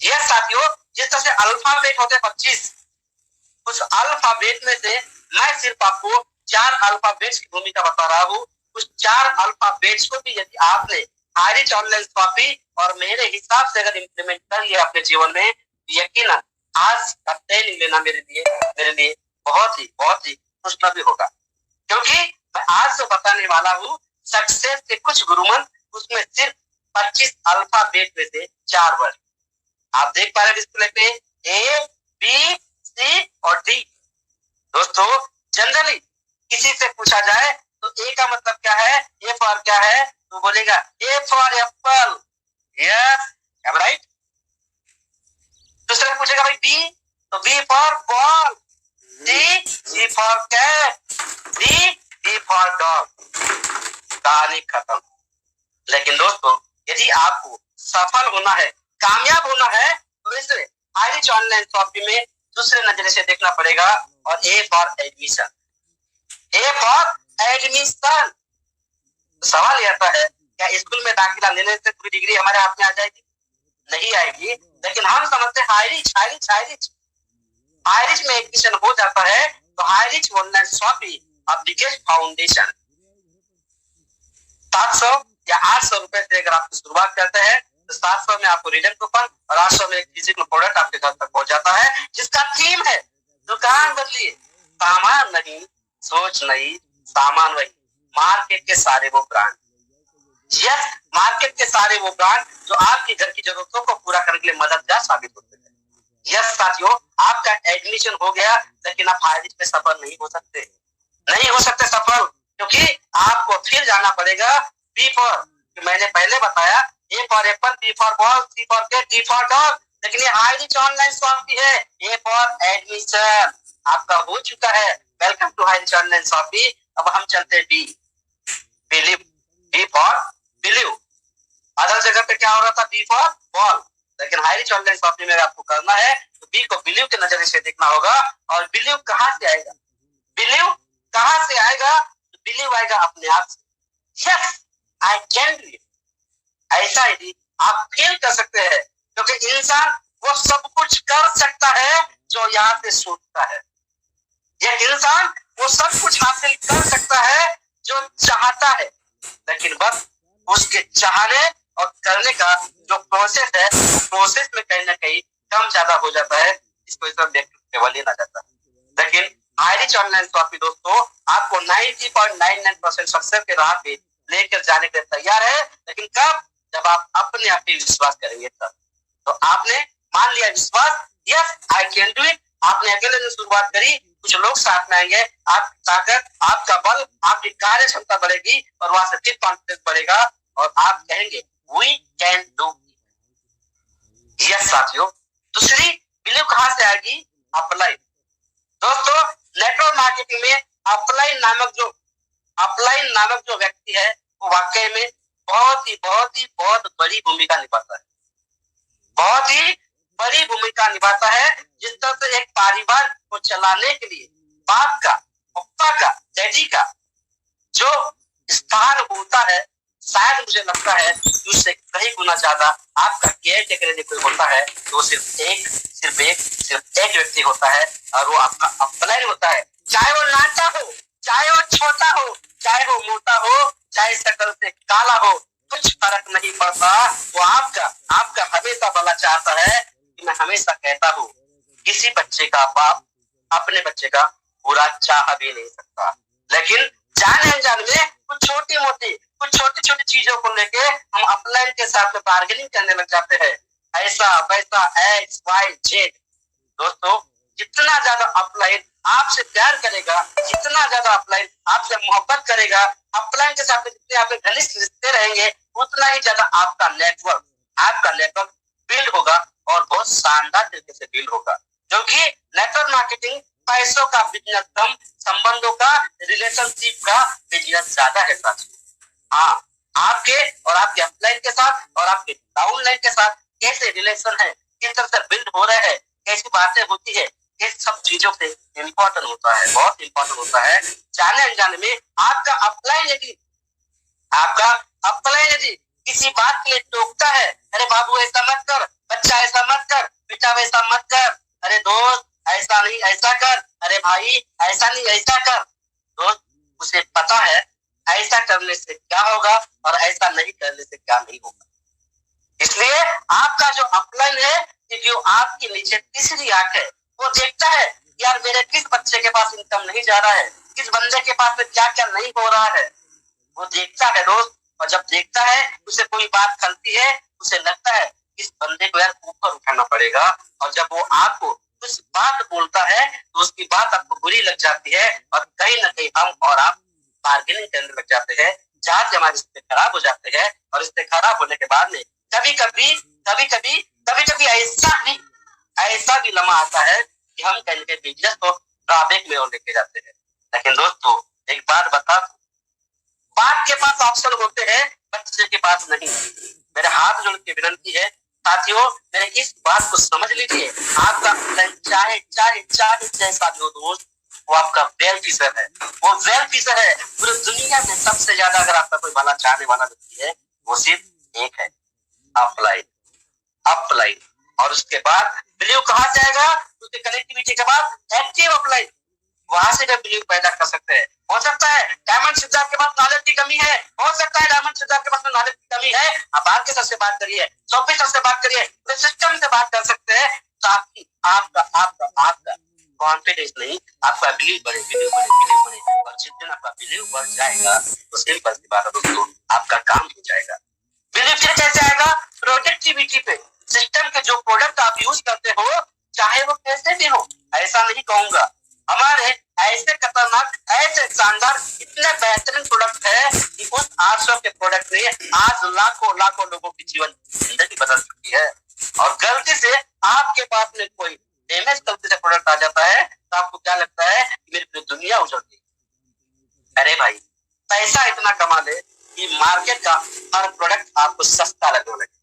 Yes साथियों, जिस तरह से अल्फाबेट होते 25, उस अल्फाबेट में से मैं सिर्फ आपको 4 अल्फाबेट्स की भूमिका बता रहा हूँ। उस 4 अल्फाबेट्स को भी यदि आपने आयरिश ऑनलाइन कॉपी और मेरे हिसाब से अगर इम्प्लीमेंट कर लिया अपने जीवन में, यकीनन आज का ट्रेनिंग लेना मेरे लिए बहुत ही खुशनसीब भी होगा, क्योंकि मैं आज जो बताने वाला हूँ सक्सेस के कुछ गुरुमंत्र, उसमें सिर्फ 25 अल्फाबेट में से 4 वर्ड आप देख पा रहे हैं डिस्प्ले पे, ए बी सी और डी। दोस्तों जनरली किसी से पूछा जाए तो ए का मतलब क्या है, ए फॉर क्या है, तो बोलेगा A for apple, yes right. दूसरा पूछेगा भाई बी, तो B for ball, C for cat, D for dog. कहानी खत्म। लेकिन दोस्तों यदि आपको सफल होना है, कामयाब होना है, तो इस आयरिश ऑनलाइन शॉपिंग में दूसरे नजरिए से देखना पड़ेगा। और A for admission, A for admission. सवाल यह आता है, क्या स्कूल में दाखिला लेने से पूरी डिग्री हमारे हाथ में आ जाएगी? नहीं आएगी। लेकिन हम समझते हैं आयरिश में एडमिशन हो जाता है तो Irish online shopping biggest foundation 700 या 800 रुपए से अगर आप शुरुआत करते हैं तो 700 में आपको रिटर्न कूपन और 800 में एक फिजिकल प्रोडक्ट आपके घर तक पहुंच जाता है, जिसका थीम है दुकान बदलिए, सामान नहीं, सोच नहीं, सामान वही। मार्केट के सारे वो ब्रांड, यस मार्केट के सारे वो ब्रांड जो आपके घर की जरूरतों को पूरा करने के लिए मददगार साबित होते हैं। यस साथियों, आपका एडमिशन हो गया, लेकिन आप आयरिश में सफल नहीं हो सकते सफल, क्योंकि आपको फिर जाना पड़ेगा बी फॉर, मैंने पहले बताया, A for apple, B for ball, C for cat, D for dog. लेकिन ये आयरिश ऑनलाइन शॉपिंग है, ए फॉर एडमिशन आपका हो चुका है। Welcome to Irish online shopping. अब हम चलते हैं B, believe, B for believe. Other जगह पे क्या हो रहा था, बी फॉर बॉल, लेकिन आयरिश ऑनलाइन शॉपिंग में आपको करना है तो बी को बिलीव के नजरिए से देखना होगा। और बिलीव कहां से आएगा, बिलीव आएगा अपने आप से। Yes I can do it, ऐसा ही आप फील कर सकते हैं, क्योंकि इंसान वो सब कुछ कर सकता है जो यहाँ से सोचता है। यह इंसान वो सब कुछ हासिल कर सकता है जो चाहता है, लेकिन बस उसके चाहने और करने का जो प्रोसेस है, वो प्रोसेस में कहीं ना कहीं कम ज्यादा हो जाता है, इसको इस लेवल ही ना जाता है। लेकिन आयरिश ऑनलाइन शॉपिंग दोस्तों आपको 90.99% सक्सेस के राह पे लेकर जाने के लिए तैयार है। लेकिन कब, जब आप अपने आप पे विश्वास करेंगे तब। तो आपने मान लिया विश्वास, yes I can do it, आपने अकेले ने शुरुआत करी, कुछ लोग साथ में आएंगे, आपकी ताकत, आपका बल, आपकी कार्य क्षमता बढ़ेगी और वहां से फिर कॉन्फिडेंस बढ़ेगा और आप कहेंगे वी कैन डू। यस साथियों, दूसरी बिलीव कहां से आएगी, अप्लाई। दोस्तों नेटवर्क मार्केटिंग में अपलाइन नामक जो व्यक्ति है वो वाकई में बहुत बड़ी भूमिका निभाता है, बहुत ही बड़ी भूमिका निभाता है। जिस तरह से एक परिवार को चलाने के लिए बाप का, पप्पा का, डैडी का जो स्थान होता है, शायद मुझे लगता है उससे कई गुना ज्यादा आपका केयर टेकर यदि कोई होता है तो वो सिर्फ एक व्यक्ति होता है, और वो आपका अपलाइन होता है। चाहे वो नाटा हो, चाहे वो छोटा हो, चाहे वो मोटा हो, चाहे शकल से काला हो, कुछ फर्क नहीं पड़ता, वो आपका हमेशा भला चाहता है। मैं हमेशा कहता हूँ किसी बच्चे का बाप अपने बच्चे का बुरा चाह भी नहीं सकता, लेकिन जाने अनजाने में कुछ छोटी छोटी चीजों को लेके हम अपलाइन के साथ में बार्गेनिंग करने लग जाते हैं, ऐसा वैसा एक्स वाई जेड। दोस्तों जितना ज्यादा अपलाइन आपसे प्यार करेगा, जितना ज्यादा अपलाइन आपसे मोहब्बत करेगा, अपलाइन के साथ जितने आप घनिष्ठ रिश्ते रहेंगे, उतना ही ज्यादा आपका नेटवर्क बिल्ड होगा और बहुत शानदार तरीके से बिल्ड होगा। क्योंकि नेटवर्क मार्केटिंग पैसों का बिजनेस कम, संबंधों का, रिलेशनशिप का बिजनेस ज्यादा है साथियों। हाँ, आपके और आपके अपलाइन के साथ और आपके डाउनलाइन के साथ कैसे रिलेशन है, किस तरह से बिल्ड हो रहे हैं, कैसी बातें होती है, ये सब चीजों से इम्पोर्टेंट होता है, बहुत इम्पोर्टेंट होता है। जाने अनजाने में आपका अपलाइन यदि किसी बात के लिए टोकता है, अरे बाबू ऐसा मत कर, बच्चा ऐसा मत कर, ऐसा वैसा मत कर, अरे दोस्त ऐसा नहीं ऐसा कर, अरे भाई ऐसा नहीं ऐसा कर। दोस्त उसे पता है ऐसा करने से क्या होगा और ऐसा नहीं करने से क्या नहीं होगा। इसलिए आपका जो अपलाइन है, जो आपके नीचे तीसरी आंख है, वो देखता है यार मेरे किस बच्चे के पास इनकम नहीं जा रहा है, किस बंदे के पास में क्या क्या नहीं हो रहा है, वो देखता है दोस्त। और जब देखता है उसे कोई बात खलती है, उसे लगता है इस बंदे को यार ऊपर उठाना पड़ेगा। और जब वो आपको कुछ बात बोलता है तो उसकी बात आपको बुरी लग जाती है और कहीं ना कहीं हम और आप बार्गेनिंग करने लग जाते हैं, जहाँ से हमारे रिश्ते खराब हो जाते हैं। और रिश्ते खराब होने के बाद में कभी कभी ऐसा भी लम्हा आता है कि हम कहीं के बिजनेस को ड्रॉबैक में और लेके जाते हैं। लेकिन दोस्तों एक बात बता, बाप के पास ऑप्शन होते हैं, बच्चे के पास नहीं। मेरे हाथ जोड़ के विनती है साथियों, मेरे इस बात को समझ लीजिए, आपका चाहे चाहे चाहे जैसा भी हो दोस्त, वो आपका वेल फिशर है, वो वेल फिशर है। पूरी दुनिया में सबसे ज्यादा अगर आपका कोई भला चाहने वाला व्यक्ति है, वो सिर्फ एक है, अपलाइन। अपलाइन और उसके बाद बिलीव कहाँ से आएगा, उसके कनेक्टिविटी के बाद एक्टिव अपलाइन, वहां से जब बिलीव पैदा कर सकते हैं। हो सकता है डायमंड सिद्धार्थ के पास नॉलेज की कमी है, हो सकता है डायमंड सिद्धार्थ के पास नॉलेज की कमी है, आप आपके सर से बात करिए, सॉफ्टवेयर सर से बात करिए, पूरे सिस्टम से बात कर सकते हैं, ताकि आपका आपका आपका कॉन्फिडेंस नहीं, आपका बिलीव बढ़े, बिलीव बढ़े, बिलीव बढ़े। और जिस दिन आपका बिलीव बढ़ जाएगा तो सिंपल सी बात है दोस्तों, आपका काम हो जाएगा। बिलीव फिर कैसे आएगा, प्रोडक्टिविटी पे। सिस्टम के जो प्रोडक्ट आप यूज करते हो, चाहे वो कैसे भी हो, ऐसा नहीं कहूंगा, हमारे ऐसे खतरनाक, ऐसे शानदार, इतने बेहतरीन प्रोडक्ट है कि उस 800 के प्रोडक्ट ने आज लाखों लाखों लोगों की जीवन जिंदगी बदल चुकी है। और गलती से आपके पास में कोई डैमेज गलती से प्रोडक्ट आ जाता है तो आपको क्या लगता है कि मेरी पूरी दुनिया उजड़ गई। अरे भाई पैसा इतना कमा ले कि मार्केट का हर प्रोडक्ट आपको सस्ता लगने लगे,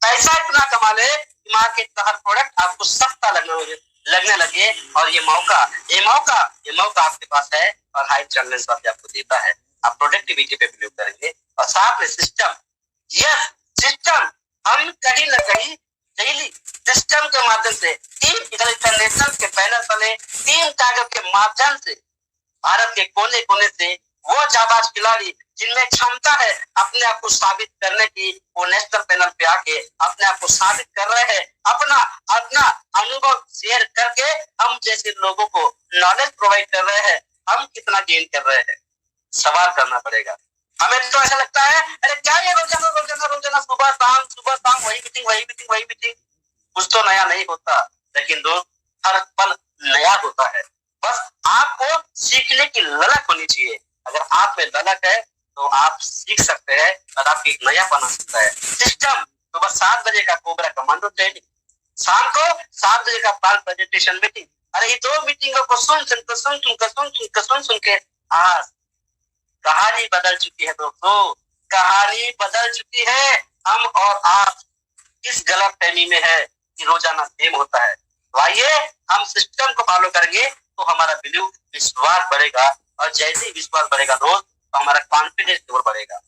पैसा इतना कमा ले कि मार्केट का हर प्रोडक्ट आपको सस्ता लगने लगे। और ये मौका आपके पास है और हाई चैलेंज आपको देता है। आप प्रोडक्टिविटी पे बिलीव करेंगे और साथ में सिस्टम, यस सिस्टम, हम कहीं ना कहीं डेली सिस्टम के माध्यम से टीम इंटरनेशनल के बैनर तले, टीम टाइगर के माध्यम से भारत के कोने कोने से वो जाबाज खिलाड़ी जिनमें क्षमता है अपने आप को साबित करने की, वो नेशनल पैनल पे आके अपने आप को साबित कर रहे हैं, अपना अपना अनुभव शेयर करके हम जैसे लोगों को नॉलेज प्रोवाइड कर रहे हैं। हम कितना गेन कर रहे हैं, सवाल करना पड़ेगा। हमें तो ऐसा लगता है अरे क्या ये रोजाना सुबह शाम वही मीटिंग, कुछ तो नया नहीं होता। लेकिन दोस्त हर पल नया होता है, बस आपको सीखने की ललक होनी चाहिए। अगर आप में ललक है तो आप सीख सकते हैं और आपकी एक नया बना सकता है। सिस्टम सुबह 7 बजे का कोबरा कमांडो ट्रेनिंग, शाम को 7 बजे का पाल प्रेजेंटेशन मीटिंग। अरे ये 2 मीटिंगों को सुन के आज कहानी बदल चुकी है दोस्तों, कहानी बदल चुकी है। हम और आप इस गलत फहमी में है कि रोजाना सेम होता है। तो आइए हम सिस्टम को फॉलो करेंगे तो हमारा बिलीव, विश्वास बढ़ेगा और जैसे ही विश्वास बढ़ेगा दोस्त तो हमारा कॉन्फिडेंस जरूर बढ़ेगा।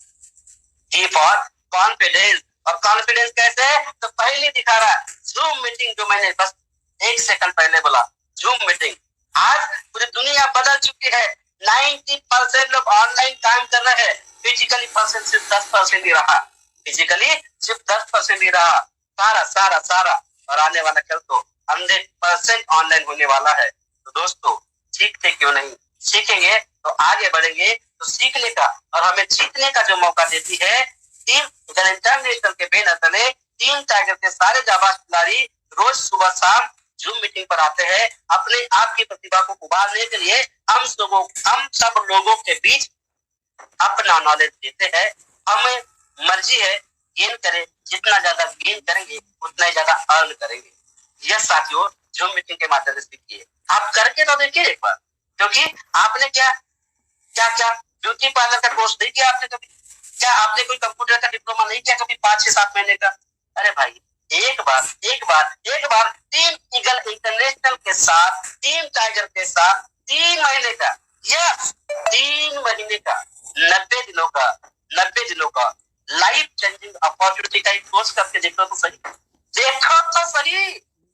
जी फॉर कॉन्फिडेंस। और कॉन्फिडेंस कैसे है तो पहले दिखा रहा है जूम मीटिंग, जो मैंने बस 1 सेकंड पहले बोला, जूम मीटिंग। आज पूरी दुनिया बदल चुकी है, 90% लोग ऑनलाइन काम कर रहे हैं, फिजिकली पर्सन सिर्फ 10% ही रहा, फिजिकली सिर्फ 10% ही रहा। सारा और आने वाला कल तो 100% ऑनलाइन होने वाला है। तो दोस्तों सीखते क्यों नहीं, सीखेंगे तो आगे बढ़ेंगे। तो सीखने का और हमें जीतने का जो मौका देती है टीम इंटरनेशनल के बैनर तले, टीम टाइगर के सारे जाबाज खिलाड़ी रोज सुबह शाम जूम मीटिंग पर आते हैं अपने आप की प्रतिभा को उभारने के लिए। हम सब लोगों के बीच अपना नॉलेज देते हैं। हमें मर्जी है गेन करें, जितना ज्यादा गेन करेंगे उतना ही ज्यादा अर्न करेंगे। यह साथियों जूम मीटिंग के माध्यम से सीखिए, आप करके तो देखिए एक बार, क्योंकि आपने क्या ब्यूटी पार्लर का कोर्स नहीं किया आपने कभी, क्या आपने कोई कंप्यूटर का डिप्लोमा नहीं किया कभी 5 से 7 महीने का? अरे भाई एक बार टीम ईगल इंटरनेशनल के साथ, टीम टाइगर के साथ 3 महीने का, यस 3 महीने का, 90 दिनों का लाइफ चेंजिंग अपॉर्चुनिटी का एक कोर्स करके देखो तो सही,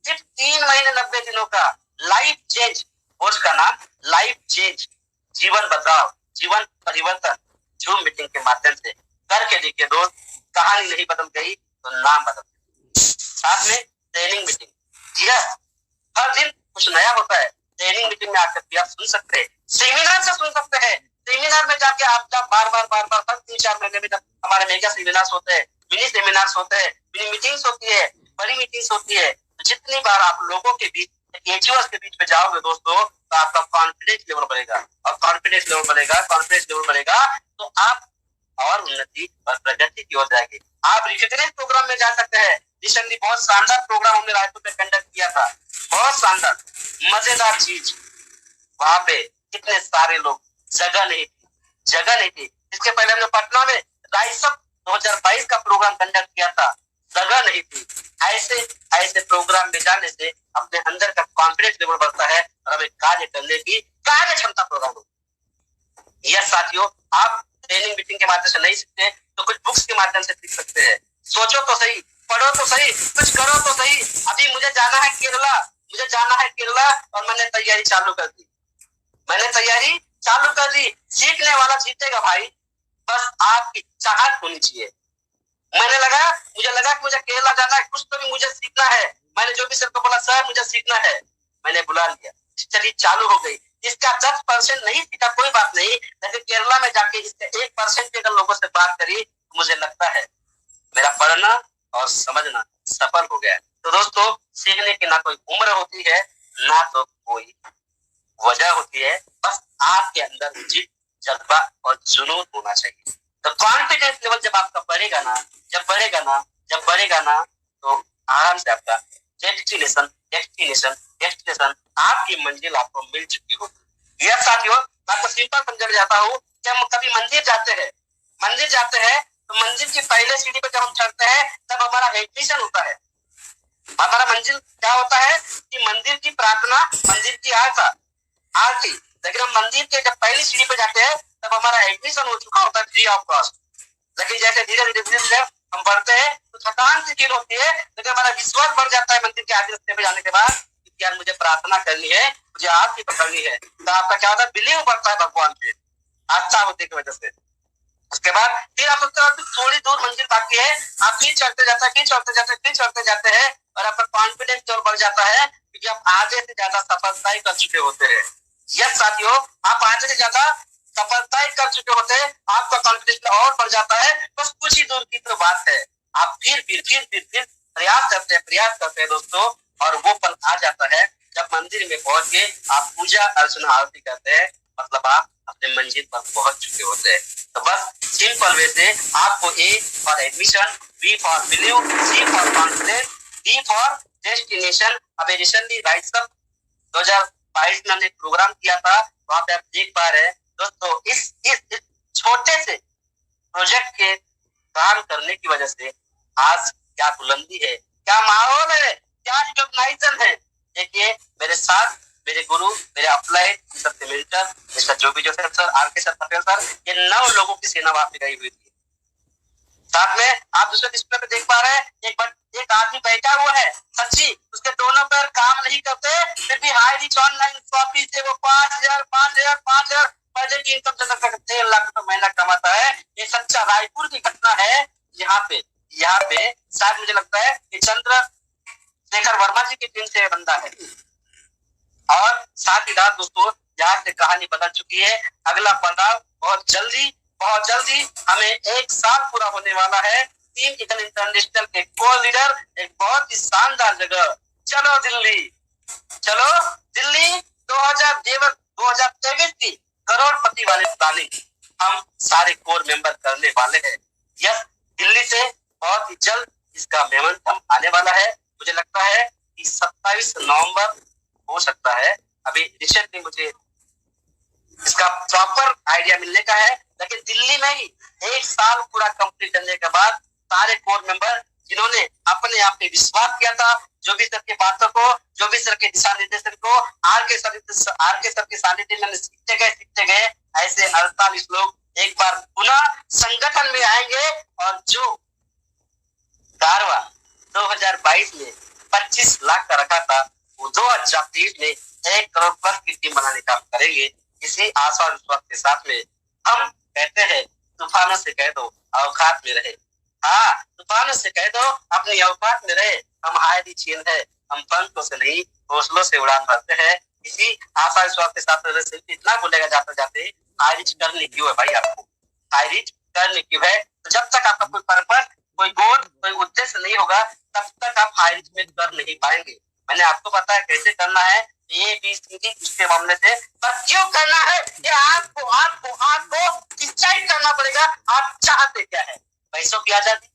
सिर्फ 3 महीने 90 दिनों का लाइफ चेंज, कोर्स का नाम लाइफ चेंज, जीवन बदलाव, जीवन परिवर्तन, जूम मीटिंग के माध्यम से करके देखिए दोस्त। कहानी नहीं बदल गई तो नाम बदल गया। साथ में ट्रेनिंग मीटिंग, जी हाँ, हर दिन कुछ नया होता है। ट्रेनिंग मीटिंग में आकर भी आप सुन सकते हैं, सेमिनार से सुन सकते हैं। सेमिनार में जाके आप जब बार बार हर 3-4 महीने में हमारे मेगा सेमिनार्स होते हैं, मिनी सेमिनार्स होते हैं, मिनी मीटिंग्स होती है, बड़ी मीटिंग्स होती है। तो जितनी बार आप लोगों के बीच, एचओएस के बीच में जाओगे दोस्तों, तो आपका कॉन्फिडेंस लेवल बढ़ेगा, और कॉन्फिडेंस लेवल बढ़ेगा, कॉन्फिडेंस लेवल बढ़ेगा तो आप और उन्नति और प्रगति की ओर जाएंगे। आप रिकग्नाइज प्रोग्राम में जा सकते हैं। रिसेंटली बहुत शानदार प्रोग्राम हमने रायपुर में कंडक्ट किया था, बहुत शानदार मजेदार चीज। वहां पे कितने सारे लोग, जगह नहीं थी। इसके पहले हमने पटना में राइस अप 2022 का प्रोग्राम कंडक्ट किया था, जगह नहीं थी। ऐसे प्रोग्राम में जाने से अपने अंदर का कॉन्फिडेंस लेवल बढ़ता है और हमें कार्य करने की कार्य क्षमता प्रोग्राम होती है। यस साथियों, आप ट्रेनिंग मीटिंग के माध्यम से नहीं सीखते तो कुछ बुक्स के माध्यम से सीख सकते हैं। सोचो तो सही, पढ़ो तो सही, कुछ करो तो सही। अभी मुझे जाना है केरला और मैंने तैयारी चालू कर दी। सीखने वाला जीतेगा भाई, बस आपकी चाहत होनी चाहिए। मुझे लगा कि मुझे केरला जाना है, कुछ तो भी मुझे सीखना है। मैंने जो भी सर को बोला, सर मुझे सीखना है, मैंने बुला लिया, चलिए चालू हो गई। इसका 10% नहीं सीखा कोई बात नहीं, लेकिन केरला में जाके इसके 1% भी अगर लोगों से बात करी, मुझे लगता है मेरा पढ़ना और समझना सफल हो गया। तो दोस्तों, सीखने की ना कोई उम्र होती है, ना तो कोई वजह होती है, बस आपके अंदर जिद, जज्बा और जुनून होना चाहिए। तो कॉन्फिडेंस लेवल जब आपका बढ़ेगा ना, तो आराम से आपका डेस्टिनेशन आपकी मंजिल आपको मिल चुकी होगी। यह साथियों, मैं आपको सिंपल समझाना चाहता हूँ कि हम कभी मंदिर जाते हैं तो मंदिर की पहले सीढ़ी पर जब हम चढ़ते हैं तब हमारा एडमिशन होता है। हमारा मंजिल क्या होता है कि मंदिर की प्रार्थना, मंदिर की आरती। लेकिन हम मंदिर के जब पहली सीढ़ी पर जाते हैं तब हमारा एडमिशन हो चुका होता है फ्री ऑफ कॉस्ट। लेकिन जैसे धीरे धीरे हम बढ़ते हैं तो थकान सी फील होती है, लेकिन हमारा विश्वास बढ़ जाता है मंदिर के आगे रास्ते पे जाने के बाद, यार मुझे प्रार्थना करनी है, मुझे आरती पकड़नी है। तो आपका क्या होता है, बिलीव बढ़ता है भगवान पे, आस्था होने की वजह से। उसके बाद फिर आप थोड़ी दूर मंजिल बाकी है, आप फिर चढ़ते जाते हैं और आपका कॉन्फिडेंस और बढ़ जाता है, क्योंकि आप आधे से ज्यादा सफलताएं कर चुके होते हैं। यस साथियों, आप आधे से ज्यादा सफलताएं कर चुके होते हैं, आपका कॉन्फिडेंस और बढ़ जाता है। बस कुछ ही दूर की तो बात है, आप फिर प्रयास करते हैं दोस्तों, और वो पल आ जाता है जब मंदिर में पहुंच के आप पूजा अर्चना आरती करते हैं, मतलब आप अपने मंजिल पर पहुंच चुके होते हैं। तो बस सिंपल वे से आपको A for admission, B for believe, C for confidence, D for destination. अभी रिसेंटली राइस अप 2022 में हमने प्रोग्राम किया था, वहां पे आप देख पा रहे हैं दोस्तों, इस छोटे से प्रोजेक्ट के काम करने की वजह से आज क्या बुलंदी है, क्या माहौल है, क्या रिकॉग्नाइजेशन है। देखिए मेरे साथ मेरे गुरु, मेरे अपलाइड सबसे मिलकर mister Joby Joseph sir, RK sir, Patel sir, ये 9 लोगों की सेना वहां पे गई हुई थी। साथ में आप दूसरे डिस्प्ले पे देख पा रहे हैं, एक आदमी बैठा हुआ है, सच्ची उसके दोनों पैर काम नहीं करते, फिर भी हाई रिच ऑनलाइन शॉपिंग से वो 5,000 पर डे इनकम जनरेट करके 3 लाख रुपए महीना कमाता है। ये सच्चा रायपुर की घटना है। यहाँ पे शायद मुझे लगता है कि चंद्रशेखर वर्मा जी की टीम से बंदा है। और साथ ही साथ दोस्तों, यहाँ से कहानी बदल चुकी है। अगला पड़ाव बहुत जल्दी हमें 1 साल पूरा होने वाला है। 3 इंटरनेशनल के को लीडर, एक बहुत ही शानदार जगह, चलो दिल्ली 2023 की करोड़पति वाली प्लानिंग हम सारे कोर मेंबर करने वाले हैं। यस, दिल्ली से बहुत ही जल्द इसका मेमोरेंडम आने वाला है। मुझे लगता है कि 27 नवंबर हो सकता है। अभी रिसेंटली मुझे इसका प्रॉपर आइडिया मिलने का है, लेकिन दिल्ली में ही 1 साल पूरा कंप्लीट करने के बाद सारे कोर मेंबर जिन्होंने अपने आप पे विश्वास किया था, जो भी सर की बातों को, जो भी सर के दिशा निर्देशन को आर के सर के सानिध्य में सीखते गए, ऐसे 48 लोग एक बार पुनः संगठन में आएंगे और जो कारवा 2022 में 25 लाख का रखा था, वो 2023 में 1 करोड़ प्लस की टीम बनाने का करेंगे। इसी आशा और विश्वास के साथ में हम कहते हैं, तूफानों से कह दो औकात में रहे। हाँ, तूफानों से कह दो अपनी औकात में रहे। हम हायरी चीन है, हम पंखों से नहीं हौसलों से उड़ान भरते हैं। इसी आशा विश्वास के साथ सिर्फ इतना बोलेगा जाते जाते, हायरिच करने क्यों है भाई आपको, हायरिच करने क्यों है। तो जब तक आपका कोई पर्पस, कोई गोल, कोई उद्देश्य नहीं होगा, तब तक आप हायरिच में कर नहीं पाएंगे। मैंने आपको पता है कैसे करना है, ये भी इसके मामले से, पर क्यों करना है ये आपको आपको आपको डिसाइड करना पड़ेगा। आप चाहते क्या है, पैसों की आजादी,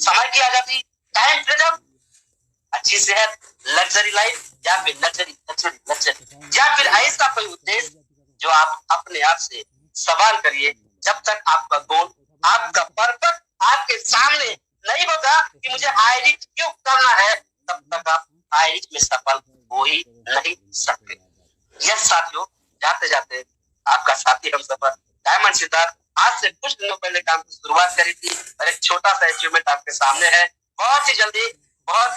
समय की आजादी, टाइम फ्रीडम, अच्छी सेहत, लग्जरी लाइफ, या फिर लग्जरी लग्जरी लग्जरी, या फिर ऐसा कोई उद्देश्य जो आप अपने आप से सवाल करिए। जब तक आपका गोल, आपका पर्पस आपके सामने नहीं होगा कि मुझे हाईरिच क्यों करना है, तब तक आप हाईरिच में सफल हो ही नहीं सकते। यस साथियों, जाते जाते आपका साथी हम सफर डायमंड सिद्धार्थ आज से कुछ दिनों पहले काम की शुरुआत करी थी और एक छोटा सा अचीवमेंट आपके सामने है। बहुत ही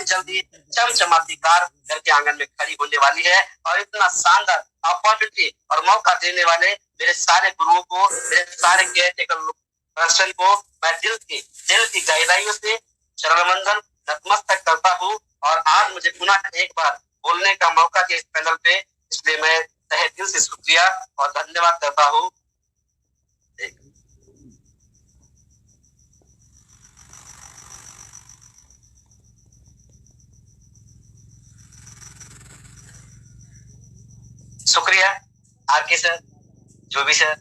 जल्दी चमचमाती कार घर के आंगन में खड़ी होने वाली है और इतना शानदार अपॉर्चुनिटी और मौका देने वाले मेरे सारे गुरुओं को, मेरे सारे केयरटेकर पर्सन को मैं दिल की गहराइयों से चरणवंदन नतमस्तक करता हूँ। और आज मुझे पुनः एक बार बोलने का मौका दिया इस पैनल पे, इसलिए मैं तहे दिल से शुक्रिया और धन्यवाद करता हूँ। शुक्रिया आरके सर, जो भी सर,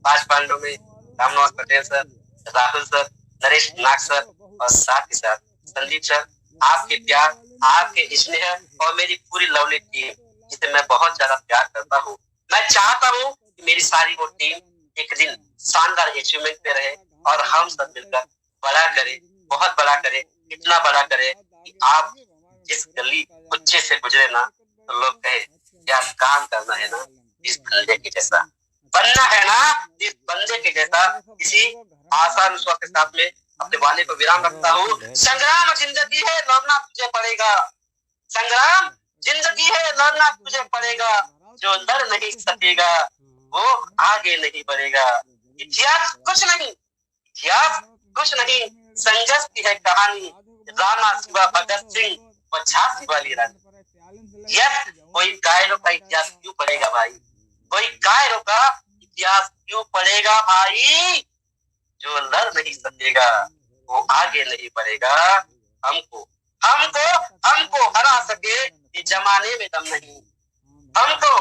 5 पांडव में रामनिवास पटेल सर, राहुल सर, नरेश नाग सर और साथ ही साथ संदीप सर, आपके प्यार, आपके स्नेह और मेरी पूरी लवली टीम, जिसे मैं बहुत ज्यादा प्यार करता हूँ। मैं चाहता हूँ कि मेरी सारी वो टीम एक दिन शानदार अचीवमेंट पे रहे और हम सब मिलकर बड़ा करे, बहुत बड़ा करे, इतना बड़ा करे कि आप जिस गली कुच्चे से गुजरे ना तो लोग कहे यार काम करना है ना इस बंदे के जैसा, बनना है ना इस बंदे के जैसा। इसी आशा विश्वास के साथ में अपने वाणी को विराम रखता हूँ। संग्राम जिंदगी है, लड़ना तुझे पड़ेगा, संग्राम जिंदगी है, लड़ना तुझे पड़ेगा, जो लड़ नहीं सकेगा वो आगे नहीं बढ़ेगा। इतिहास कुछ नहीं, संघर्ष की है कहानी, राणा शिवा भगत सिंह और झांसी वाली रानी। यस, कोई कायरों का इतिहास क्यों पढ़ेगा भाई, कोई कायरों का इतिहास क्यों पढ़ेगा भाई, जो लड़ नहीं सकेगा वो आगे नहीं बढ़ेगा। हमको हरा सके इस जमाने में दम नहीं, हमको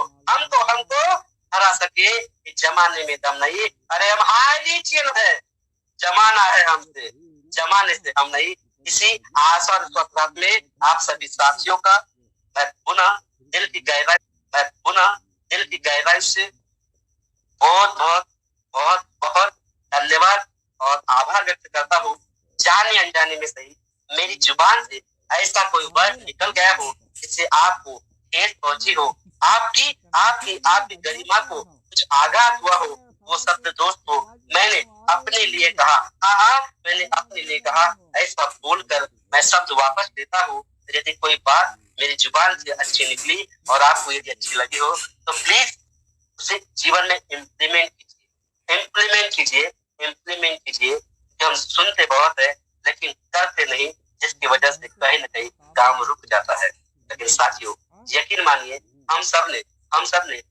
हरा सके इस जमाने में दम नहीं। अरे हम हाईली चीन है, जमाना है हमसे, जमाने से हम नहीं। इसी आशा और विश्वास में आप सभी साथियों का मैं पुनः दिल की गहराई से बहुत धन्यवाद और आभार व्यक्त करता हूँ। जाने अनजाने में सही मेरी जुबान से ऐसा कोई वर्ड निकल गया हो जिससे आपको ठेस पहुंची हो, आपकी गरिमा को कुछ आघात हुआ हो, वो शब्द दोस्तों मैंने अपने लिए कहा। मैंने अपने लिए कहा। ऐसा बोलकर मैं शब्द वापस लेता हूँ। यदि कोई बात मेरी जुबान से अच्छी निकली और आपको यदि अच्छी लगी हो तो प्लीज उसे जीवन में इम्प्लीमेंट कीजिए। हम सुनते बहुत है लेकिन करते नहीं, जिसकी वजह से कहीं न कहीं काम रुक जाता है। लेकिन साथियों यकीन मानिए, हम सब ने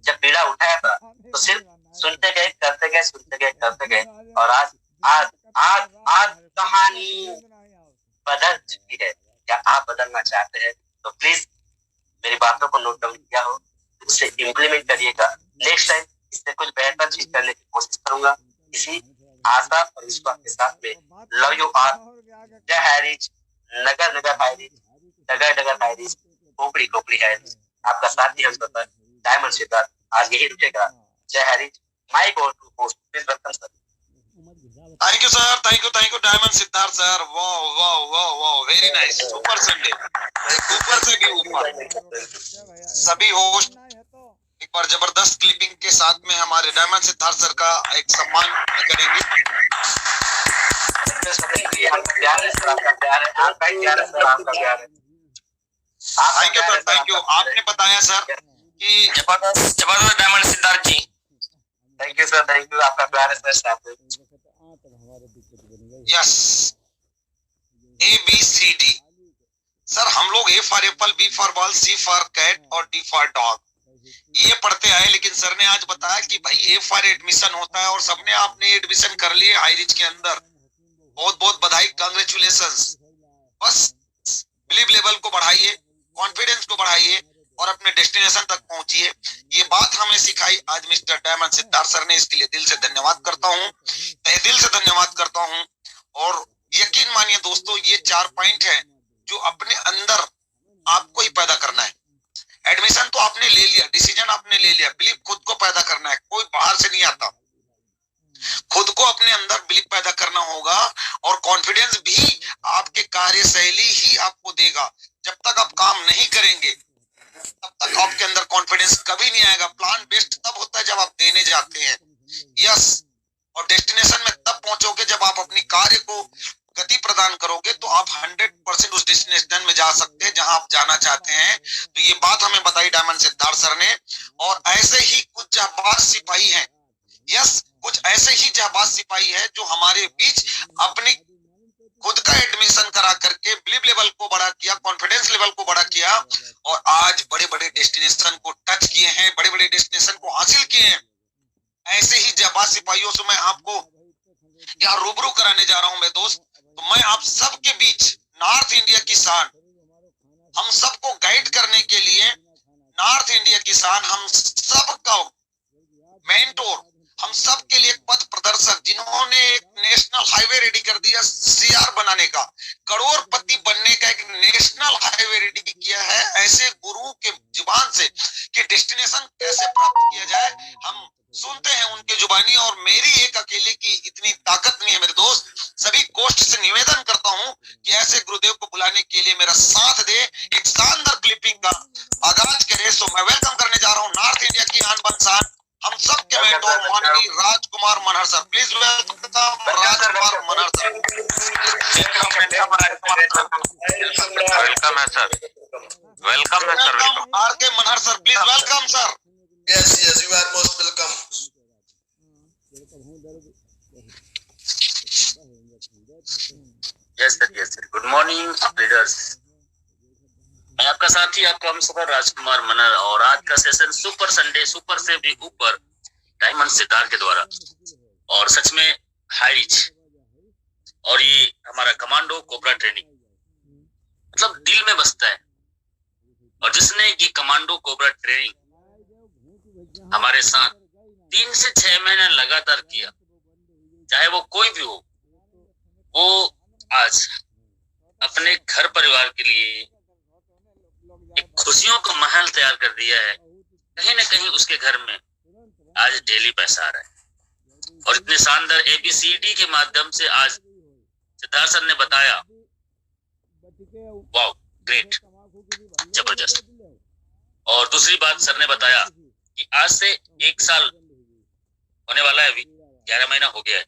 जब बीड़ा उठाया था तो सिर्फ सुनते गए, करते गए और आज कहानी बदल चुकी है। क्या आप बदलना चाहते हैं तो प्लीज मेरी बातों को नोट डाउन किया हो, उसे इम्प्लीमेंट करिएगा। नेक्स्ट टाइम इससे कुछ बेहतर चीज करने की कोशिश करूंगा। इसी आशा और विश्वास के साथ में लव यू ऑल। जय हायरिच, नगर नगर हायरिच, डगर डगर हायरिच, खोपड़ी खोपड़ी हायरिच। आपका साथी हम सब डायमंड सिद्धार्थ आज यही रुकेगा। जय हायरिच। My god to host, please welcome sir. Thank you sir, thank you diamond Siddharth sir. वाह वेरी नाइस, सुपर संडे, ऊपर से भी ऊपर। सभी होस्ट एक बार जबरदस्त क्लिपिंग के साथ में हमारे डायमंड सिद्धार्थ सर का एक सम्मान करेंगे। आपका प्यार है सर, आपका प्यार है, आपका प्यार है सर, आपका प्यार है। Thank you sir, thank you. आपने बताया सर कि जबरदस्त diamond Siddharth ji. Thank you sir, thank you, आपका प्यार है सर। यस, ABCD सर, हम लोग A for apple, B for ball, C for cat और D फॉर डॉग ये पढ़ते आए, लेकिन सर ने आज बताया कि भाई A फॉर एडमिशन होता है और सबने आपने एडमिशन कर लिए हाईरिच के अंदर। बहुत बहुत बधाई, कांग्रेचुलेशंस। बस बिलीव लेवल को बढ़ाइए, कॉन्फिडेंस को बढ़ाइए और अपने डेस्टिनेशन तक पहुंचिए। ये बात हमें सिखाई आज मिस्टर डायमंड सिद्धार्थ सर ने, इसके लिए दिल से धन्यवाद करता हूँ, तहे दिल से धन्यवाद करता हूँ। और यकीन मानिए दोस्तों, ये 4 पॉइंट है जो अपने अंदर आपको ही पैदा करना है। एडमिशन तो आपने ले लिया, डिसीजन आपने ले लिया, बिलीव खुद को पैदा करना है, कोई बाहर से नहीं आता। खुद को अपने अंदर बिलीव पैदा करना होगा और कॉन्फिडेंस भी आपके कार्यशैली ही आपको देगा। जब तक आप काम नहीं करेंगे तब तक आपके अंदर कॉन्फिडेंस कभी नहीं आएगा। प्लान बेस्ट तब होता है जब आप देने जाते हैं, यस, और डेस्टिनेशन में तब पहुंचोगे जब आप अपनी कार्य को गति प्रदान करोगे, तो आप 100% उस डेस्टिनेशन में जा सकते हैं जहां आप जाना चाहते हैं। तो ये बात हमें बताई डायमंड सिद्धार्थ सर ने। और ऐसे ही कुछ जाबाज सिपाही हैं, यस, कुछ ऐसे ही जाबाज सिपाही है जो हमारे बीच अपनी खुद का एडमिशन करा करके बिलीव लेवल को बड़ा किया, कॉन्फिडेंस लेवल को बड़ा किया और आज बड़े बड़े डेस्टिनेशन को टच किए हैं, बड़े बड़े डेस्टिनेशन को हासिल किए हैं। ऐसे ही जाबाज सिपाहियों से मैं आपको यहाँ रूबरू कराने जा रहा हूं मेरे दोस्त। तो मैं आप सबके बीच नॉर्थ इंडिया की शान, हम सबको गाइड करने के लिए नॉर्थ इंडिया की शान, हम सबका मेंटोर, हम सब के लिए एक पथ प्रदर्शक, जिन्होंने एक नेशनल हाईवे रेडी कर दिया, CR बनाने का, करोड़पति बनने का एक नेशनल हाईवे रेडी किया है। ऐसे गुरु के जुबान से कि डेस्टिनेशन कैसे प्राप्त किया जाए हम सुनते हैं उनके जुबानी। और मेरी एक अकेले की इतनी ताकत नहीं है मेरे दोस्त। सभी कोष्ठ से निवेदन करता हूं कि ऐसे गुरुदेव को बुलाने के लिए मेरा साथ दे, एक शानदार क्लिपिंग का आगाज करे। सो मैं वेलकम करने जा रहा हूं नॉर्थ इंडिया की आन बान शान, हम सब के मेंटोर माननीय Rajkumar Manhar sir. Please welcome Rajkumar Manhar sir. Welcome है सर, वेलकम है sir, welcome. RK Manhar sir, please welcome sir. Yes, yes, you are most welcome. Yes sir, yes sir. Good morning leaders, मैं आपका साथी, आपका हमसफर राजकुमार मनहर, और आज का सेशन सुपर संडे, सुपर से भी ऊपर डायमंड सिद्धार्थ के द्वारा, और सच में हाई रिच, और ये हमारा कमांडो कोबरा ट्रेनिंग मतलब दिल में बसता है। और जिसने ये कमांडो कोबरा ट्रेनिंग हमारे साथ 3 से 6 महीने लगातार किया, चाहे वो कोई भी हो, वो आज अपने घर परिवार के लिए एक खुशियों का महल तैयार कर दिया है। कहीं ना कहीं उसके घर में आज डेली पैसा आ रहा है। और इतने शानदार ABCD के माध्यम से आज सिद्धार्थ सर ने बताया, वाओ, ग्रेट, जबरदस्त। और दूसरी बात सर ने बताया कि आज से 1 साल होने वाला है, अभी 11 महीना हो गया है।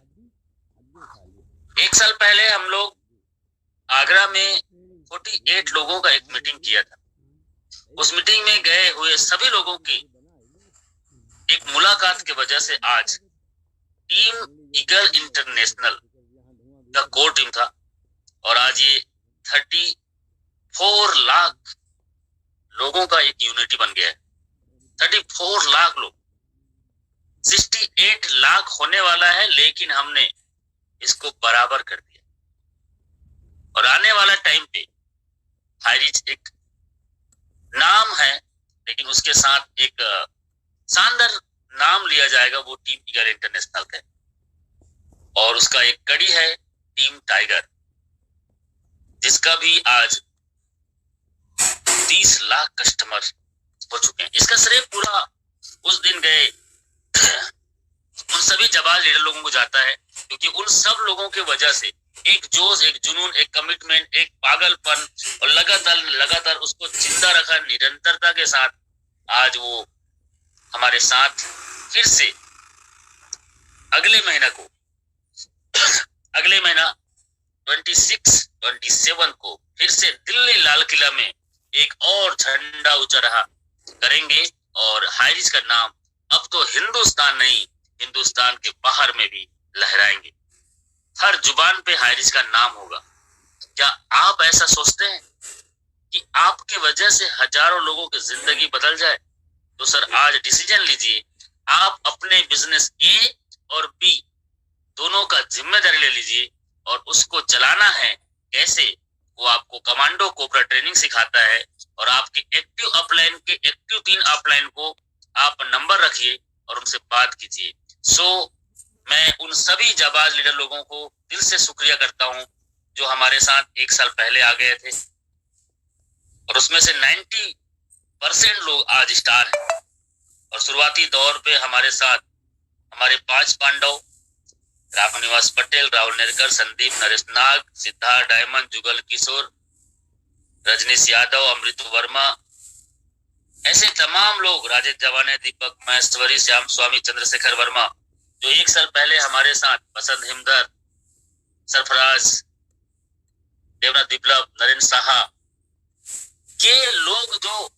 1 साल पहले हम लोग आगरा में 48 लोगों का एक मीटिंग किया था। उस मीटिंग में गए हुए सभी लोगों की एक मुलाकात की वजह से आज टीम ईगल इंटरनेशनल का कोर टीम था, और आज ये 34 लाख लोगों का एक यूनिटी बन गया है। 34 लाख लोग, 68 लाख होने वाला है, लेकिन हमने इसको बराबर कर दिया। और आने वाला टाइम पे हाईरिच एक नाम है, लेकिन उसके साथ एक शानदार नाम लिया जाएगा, वो टीम ईगल इंटरनेशनल का, और उसका एक कड़ी है टीम टाइगर, जिसका भी आज 30 लाख कस्टमर हो चुके हैं। इसका श्रेय पूरा उस दिन गए उन सभी जवान लीडर लोगों को जाता है, क्योंकि उन सब लोगों की वजह से एक जोश, एक जुनून, एक कमिटमेंट, एक पागलपन, और लगातार उसको जिंदा रखा निरंतरता के साथ आज वो हमारे साथ फिर से अगले महीना 26, 27 को फिर से दिल्ली लाल किला में एक और झंडा ऊंचा करेंगे और हाई रिच का नाम अब तो हिंदुस्तान नहीं, हिंदुस्तान के बाहर में भी लहराएंगे। हर जुबान पे हाई रिच का नाम होगा। क्या आप ऐसा सोचते हैं कि आपके वजह से हजारों लोगों की जिंदगी बदल जाए? तो सर आज डिसीजन लीजिए, आप अपने बिजनेस ए और बी दोनों का जिम्मेदारी ले लीजिए और उसको चलाना है कैसे, वो आपको कमांडो कोबरा ट्रेनिंग सिखाता है। और आपके एक्टिव अपलाइन के एक्टिव 3 अपलाइन को आप नंबर रखिए और उनसे बात कीजिए। मैं उन सभी जाबाज लीडर लोगों को दिल से शुक्रिया करता हूं जो हमारे साथ 1 साल पहले आ गए थे और उसमें से 90% लोग आज स्टार हैं। और शुरुआती दौर पे हमारे साथ हमारे 5 पांडव रामनिवास पटेल, राहुल नेरकर, संदीप, नरेश नाग, सिद्धार्थ डायमंड, जुगल किशोर, रजनीश यादव, अमृत वर्मा, ऐसे तमाम लोग, राजेश जवाने, दीपक महेश्वरी, श्याम स्वामी, चंद्रशेखर वर्मा, जो 1 साल पहले हमारे साथ, बसंत हिमदर, सरफराज, देवनाथ विप्लव, नरेंद्र साहा, ये लोग जो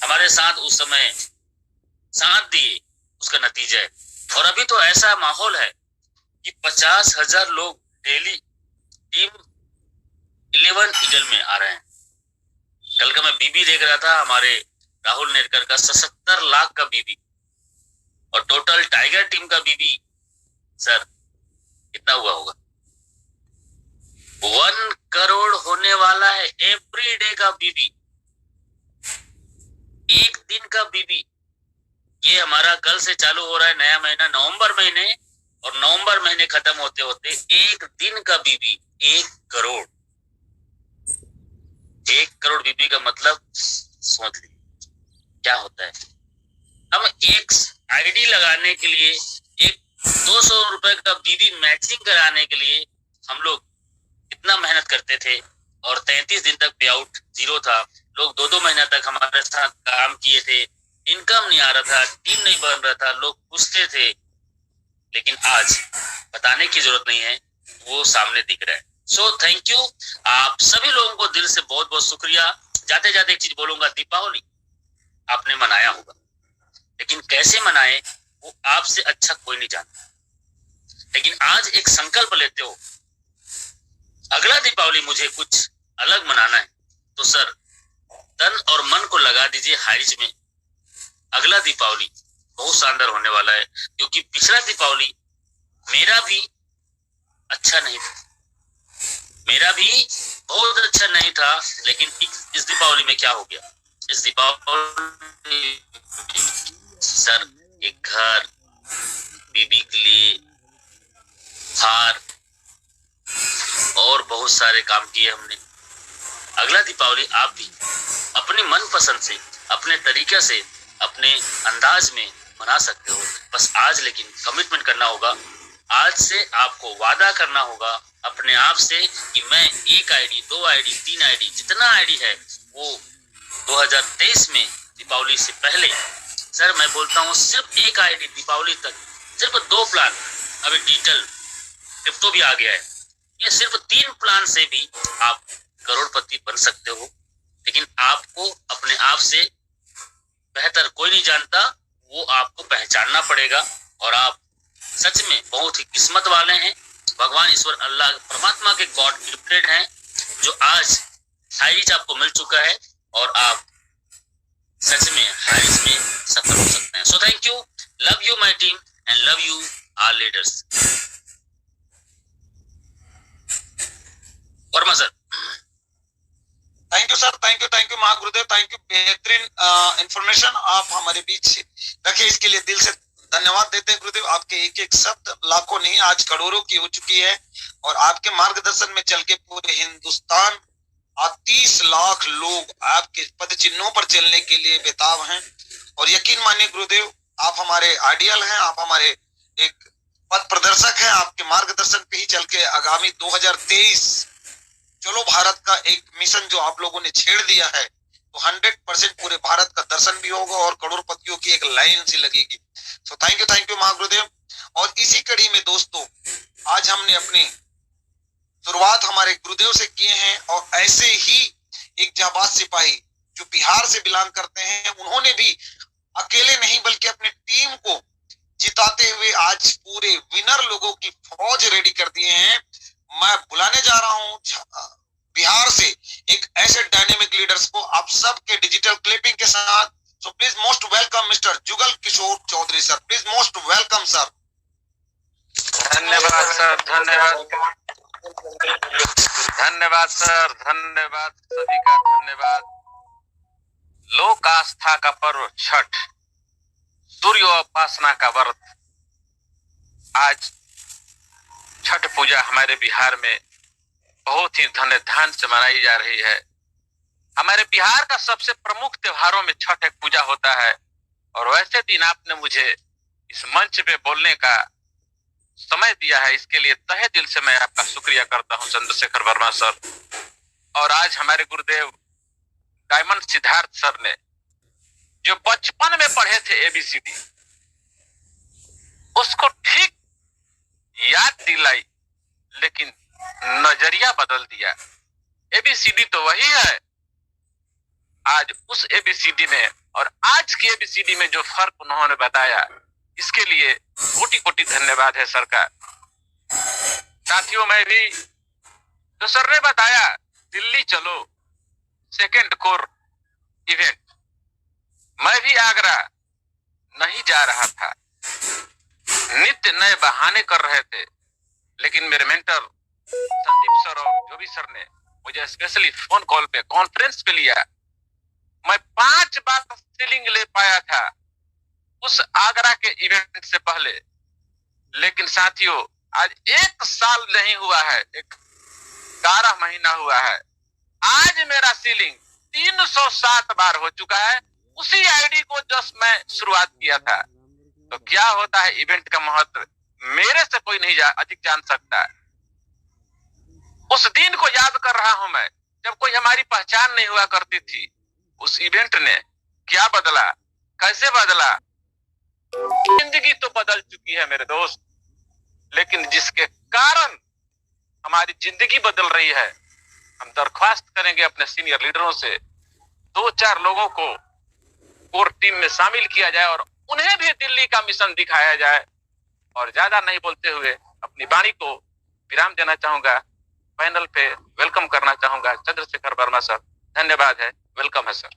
हमारे साथ उस समय साथ दिए, उसका नतीजा है। और अभी तो ऐसा माहौल है कि 50,000 लोग डेली टीम 11 ईगल में आ रहे हैं। कल का मैं बीबी देख रहा था, हमारे राहुल नेरकर का 77 लाख का बीबी और टोटल टाइगर टीम का बीबी सर कितना हुआ होगा? 1 करोड़ होने वाला है एवरी डे का बीबी, एक दिन का बीबी। ये हमारा कल से चालू हो रहा है नया महीना नवंबर महीने, और नवंबर महीने खत्म होते होते एक दिन का बीबी 1 करोड़। 1 करोड़ बीबी का मतलब सोच लीजिए क्या होता है। हम एक आईडी लगाने के लिए, एक 200 रुपए का बीबी मैचिंग कराने के लिए हम लोग कितना मेहनत करते थे और 33 दिन तक पे आउट 0 था। लोग 2-2 महीना तक हमारे साथ काम किए थे, इनकम नहीं आ रहा था, टीम नहीं बन रहा था, लोग पूछते थे। लेकिन आज बताने की जरूरत नहीं है, वो सामने दिख रहा है। सो थैंक यू, आप सभी लोगों को दिल से बहुत बहुत शुक्रिया। जाते जाते एक चीज बोलूंगा, दीपावली आपने मनाया होगा, लेकिन कैसे मनाए वो आपसे अच्छा कोई नहीं जानता। लेकिन आज एक संकल्प लेते हो, अगला दीपावली मुझे कुछ अलग मनाना है, तो सर तन और मन को लगा दीजिए हाई रिच में। अगला दीपावली बहुत शानदार होने वाला है, क्योंकि पिछला दीपावली मेरा भी अच्छा नहीं था, मेरा भी बहुत अच्छा नहीं था। लेकिन इस दीपावली में क्या हो गया, इस दीपावली सर एक घर, बीबी के लिए हार और बहुत सारे काम किए हमने। अगला दीपावली आप भी अपने मन पसंद से, अपने तरीके से, अपने अंदाज में मना सकते हो। बस आज लेकिन कमिटमेंट करना होगा। आज से आपको वादा करना होगा अपने आप से कि मैं 1 आईडी, 2 आईडी, 3 आईडी, जितना आईडी है वो 2023 में दीपावली से पहले, सर मैं बोलता हूँ सिर्फ 1 आईडी दीपावली तक, सिर्फ 2 प्लान, अभी डिजिटल क्रिप्टो भी आ गया है, ये सिर्फ 3 प्लान से भी आप करोड़पति बन सकते हो। लेकिन आपको अपने आप से बेहतर कोई नहीं जानता, वो आपको पहचानना पड़ेगा। और आप सच में बहुत ही किस्मत वाले हैं, भगवान ईश्वर अल्लाह परमात्मा के गॉड गिफ्टेड हैं, जो आज हाई रिच आपको मिल चुका है और आप सच में हाई रिच में सफल हो सकते हैं। So thank you, love you my team and love you our leaders. Verma sir. Thank you sir, thank you महागुरुदेव, थैंक यू। बेहतरीन इंफॉर्मेशन आप हमारे बीच रखे, इसके लिए दिल से धन्यवाद देते हैं गुरुदेव। आपके एक एक शब्द लाखों नहीं आज करोड़ों की हो चुकी है, और आपके मार्गदर्शन में चल के पूरे हिंदुस्तान 30 लाख लोग आपके पद चिन्हों पर चलने के लिए बेताब हैं। और यकीन मानिए गुरुदेव, आप हमारे आइडियल हैं, आप हमारे एक पथ प्रदर्शक हैं। आपके मार्गदर्शन पे ही चल के आगामी 2023 चलो भारत का एक मिशन जो आप लोगों ने छेड़ दिया है, तो 100% पूरे भारत का दर्शन भी होगा और करोड़पतियों की एक लाइन सी लगेगी। सो थैंक यू महागुरुदेव। और इसी कड़ी में दोस्तों, आज हमने अपनी शुरुआत हमारे गुरुदेव से किए हैं, और ऐसे ही एक जाबाज सिपाही जो बिहार से बिलोंग करते हैं, उन्होंने भी अकेले नहीं बल्कि अपनी टीम को जिताते हुए आज पूरे विनर लोगों की फौज रेडी कर दिए हैं। मैं बुलाने जा रहा हूं बिहार से एक ऐसे डायनेमिक लीडर्स को आप सब के डिजिटल क्लिपिंग के साथ। So please most welcome mister Jugal Kishore Chaudhary sir, please most welcome sir. धन्यवाद सर, धन्यवाद, धन्यवाद सर, धन्यवाद, सभी का धन्यवाद। लोक आस्था का पर्व छठ, सूर्य उपासना का व्रत, आज छठ पूजा हमारे बिहार में बहुत ही धन्य ध्यान से मनाई जा रही है। हमारे बिहार का सबसे प्रमुख त्योहारों में छठ एक पूजा होता है, और वैसे दिन आपने मुझे इस मंच पे बोलने का समय दिया है, इसके लिए तहे दिल से मैं आपका शुक्रिया करता हूं चंद्रशेखर वर्मा सर। और आज हमारे गुरुदेव डायमंड सिद्धार्थ सर ने जो बचपन में पढ़े थे ABCD, उसको ठीक याद दिलाई, लेकिन नजरिया बदल दिया। ABCD तो वही है, आज उस ABCD में और आज की ABCD में जो फर्क उन्होंने बताया, इसके लिए कोटि कोटि धन्यवाद है सर का। साथियों, मैं भी जो सर ने बताया दिल्ली चलो सेकेंड कोर इवेंट, मैं भी आगरा नहीं जा रहा था। नित्य नए बहाने कर रहे थे, लेकिन मेरे मेंटर संदीप सर और जोबी सर ने मुझे स्पेशली फोन कॉल पे कॉन्फ्रेंस पे लिया। मैं 5 बार सीलिंग ले पाया था उस आगरा के इवेंट से पहले, लेकिन साथियों आज 1 साल नहीं हुआ है, 11 महीना हुआ है, आज मेरा सीलिंग 307 बार हो चुका है। उसी आईडी को जस्ट मैं शुरुआत किया था। तो क्या होता है इवेंट का महत्व, मेरे से कोई नहीं अधिक जान सकता। उस दिन को याद कर रहा हूं मैं, जब कोई हमारी पहचान नहीं हुआ करती थी। उस इवेंट ने क्या बदला, कैसे बदला। जिंदगी तो बदल चुकी है मेरे दोस्त, लेकिन जिसके कारण हमारी जिंदगी बदल रही है, हम दरख्वास्त करेंगे अपने सीनियर लीडरों से 2-4 लोगों को कोर टीम में शामिल किया जाए और उन्हें भी दिल्ली का मिशन दिखाया जाए। और ज्यादा नहीं बोलते हुए अपनी वाणी को विराम देना चाहूंगा। पैनल पे वेलकम करना चाहूंगा चंद्रशेखर वर्मा सर। धन्यवाद है, वेलकम है sir.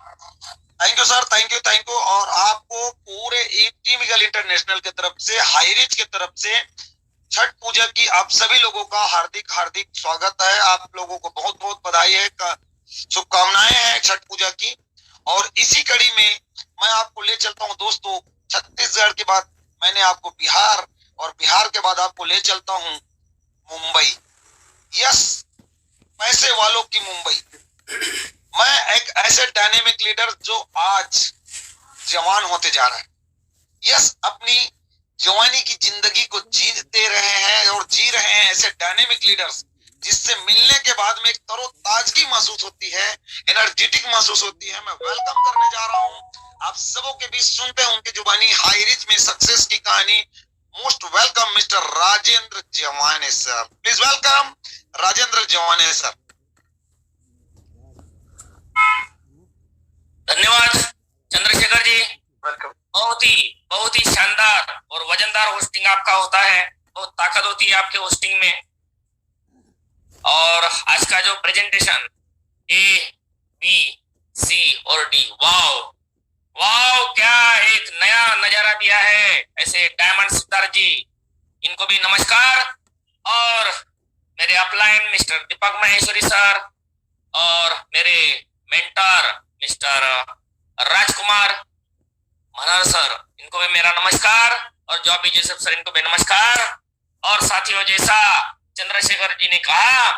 Thank you sir, thank you, thank you. और आपको पूरे टीम ईगल इंटरनेशनल की तरफ से, हाईरिच की तरफ से छठ पूजा की आप सभी लोगों का हार्दिक हार्दिक स्वागत है। आप लोगों को बहुत बहुत बधाई है, शुभकामनाएं हैं छठ पूजा की। और इसी कड़ी में मैं आपको ले चलता हूं दोस्तों, छत्तीसगढ़ के बाद मैंने आपको बिहार, और बिहार के बाद आपको ले चलता हूं मुंबई। यस, पैसे वालों की मुंबई। मैं एक ऐसे डायनेमिक लीडर जो आज जवान होते जा रहा है, यस, अपनी जवानी की जिंदगी को जीते रहे हैं और जी रहे हैं ऐसे डायनेमिक लीडर्स, जिससे मिलने के बाद में एक तरोताजगी महसूस होती है, एनर्जेटिक महसूस होती है। मैं वेलकम करने जा रहा हूं आप सबों के बीच, सुनते हैं उनकी जुबानी हाई रिच में सक्सेस की कहानी। मोस्ट वेलकम मिस्टर राजेंद्र जवाने सर, प्लीज वेलकम राजेंद्र जवाने सर। धन्यवाद चंद्रशेखर जी, बहुत ही शानदार और वजनदार होस्टिंग आपका होता है, बहुत ताकत होती है आपके होस्टिंग में। और आज का जो प्रेजेंटेशन A, B, C और D, वाओ वाओ, क्या एक नया नजारा दिया है। ऐसे डायमंड सिद्धार्थ जी, इनको भी नमस्कार। और मेरे अपलाइन मिस्टर दीपक महेश्वरी सर और मेरे मेंटर मिस्टर राजकुमार मनहर सर, इनको भी मेरा नमस्कार। और जॉबी जोसेफ सर, इनको भी नमस्कार। और साथियों, जैसा चंद्रशेखर जी ने कहा,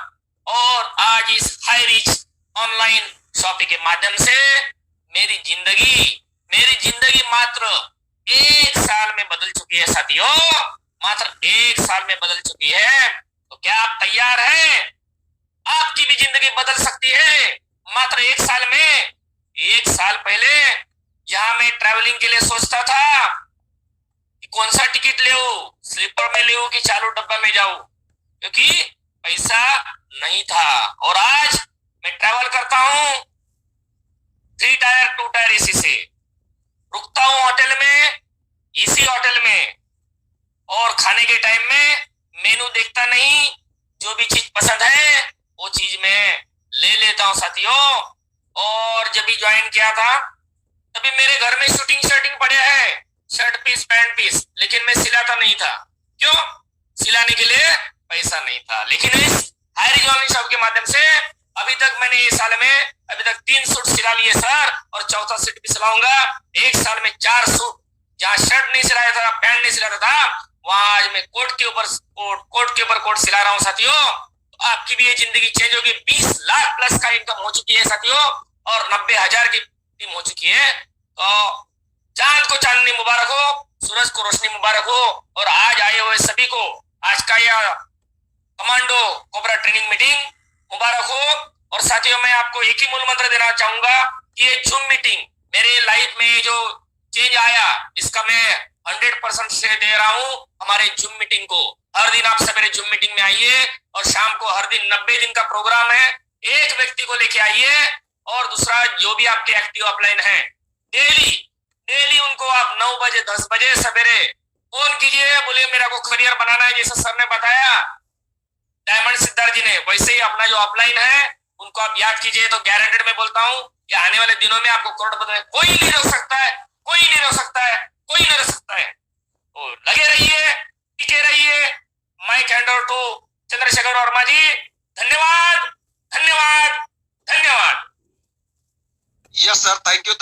और आज इस हाई रिच ऑनलाइन शॉपिंग के माध्यम से मेरी जिंदगी मात्र 1 साल में बदल चुकी है साथियों, मात्र 1 साल में बदल चुकी है। तो क्या आप तैयार हैं? आपकी भी जिंदगी बदल सकती है मात्र 1 साल में। 1 साल पहले जहां मैं ट्रैवलिंग के लिए सोचता था कि कौन सा टिकट ले, स्लीपर में ले कि चालू डब्बा में जाऊं, क्योंकि पैसा नहीं था। और आज मैं ट्रैवल करता हूं 3 टायर 2 टायर एसी से। रुकता हूँ होटल में, इसी होटल में, और खाने के टाइम में मेनू देखता नहीं, जो भी चीज पसंद है वो चीज मैं ले लेता हूँ साथियों। और जब भी ज्वाइन किया था तभी मेरे घर में शर्टिंग पड़े है, शर्ट पीस पैंट पीस, लेकिन मैं सिलाता नहीं था। क्यों? सिलाने के लिए पैसा नहीं था। लेकिन इस हायरिज ऑनलाइन शॉप के माध्यम से अभी तक मैंने ये साल में अभी तक 3 सूट सिला लिए सर, और चौथा सूट भी सिलाऊंगा। एक साल में 4 सूट, जहाँ शर्ट नहीं सिलाया था, पैंट नहीं सिलाता था, वहां आज मैं कोट के ऊपर कोट सिला रहा हूँ साथियों। तो आपकी भी ये जिंदगी चेंज होगी। 20 लाख प्लस का इनकम हो चुकी है साथियों, और 90,000 की टीम हो चुकी है। तो चांद को चांदनी मुबारक हो, सूरज को रोशनी मुबारक हो, और आज आए हुए सभी को आज का यह कमांडो कोबरा ट्रेनिंग मीटिंग मुबारक हो। और साथियों मैं आपको एक ही मूल मंत्र देना चाहूंगा कि ये जूम मीटिंग मेरे लाइफ में जो चेंज आया, इसका मैं 100% श्रेय दे रहा हूं हमारे जूम मीटिंग को। हर दिन आप सवेरे जूम मीटिंग में आइए, और शाम को हर दिन 90 दिन का प्रोग्राम है, एक व्यक्ति को लेके आइए। और दूसरा, जो भी आपके एक्टिव अपलाइन है, डेली उनको आप 9 बजे 10 बजे सवेरे फोन कीजिए, बोलिए मेरा को करियर बनाना है, जैसा सर ने बताया डायमंड सिद्धार्थ जी ने, वैसे ही अपना जो अपलाइन है उनको आप याद कीजिए। तो गारंटेड मैं बोलता हूँ कि आने वाले दिनों में आपको करोड़पति में कोई नहीं रोक सकता है, कोई नहीं रोक सकता है, कोई नहीं रोक सकता है। तो लगे रहिए, टिके रहिए। Mike hand over to Chandrashekhar Verma ji. धन्यवाद, धन्यवाद, धन्यवाद। यस सर, थैंक यू,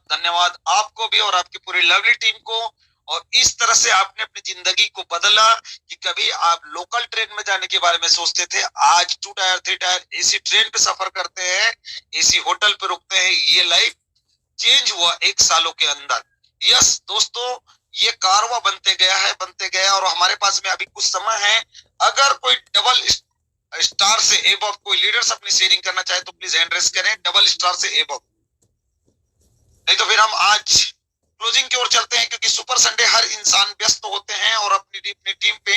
धन्यवाद आपको भी और आपकी पूरी लवली टीम को। और इस तरह से आपने अपनी जिंदगी को बदला कि कभी आप लोकल ट्रेन में जाने के बारे में सोचते थे, आज 2 टायर 3 टायर एसी ट्रेन पे सफर करते हैं, एसी होटल पे रुकते हैं। ये लाइफ चेंज हुआ 1 सालों के अंदर। यस दोस्तों, ये कारवा बनते गया और हमारे पास में अभी कुछ समय है। अगर कोई डबल स्टार से एबव कोई लीडर्स अपनी शेयरिंग करना चाहे तो प्लीज हैंड रेस करें, डबल स्टार से एबव। नहीं तो फिर हम आज क्लोजिंग की ओर चलते हैं, क्योंकि सुपर संडे हर इंसान व्यस्त होते हैं और अपनी टीम पे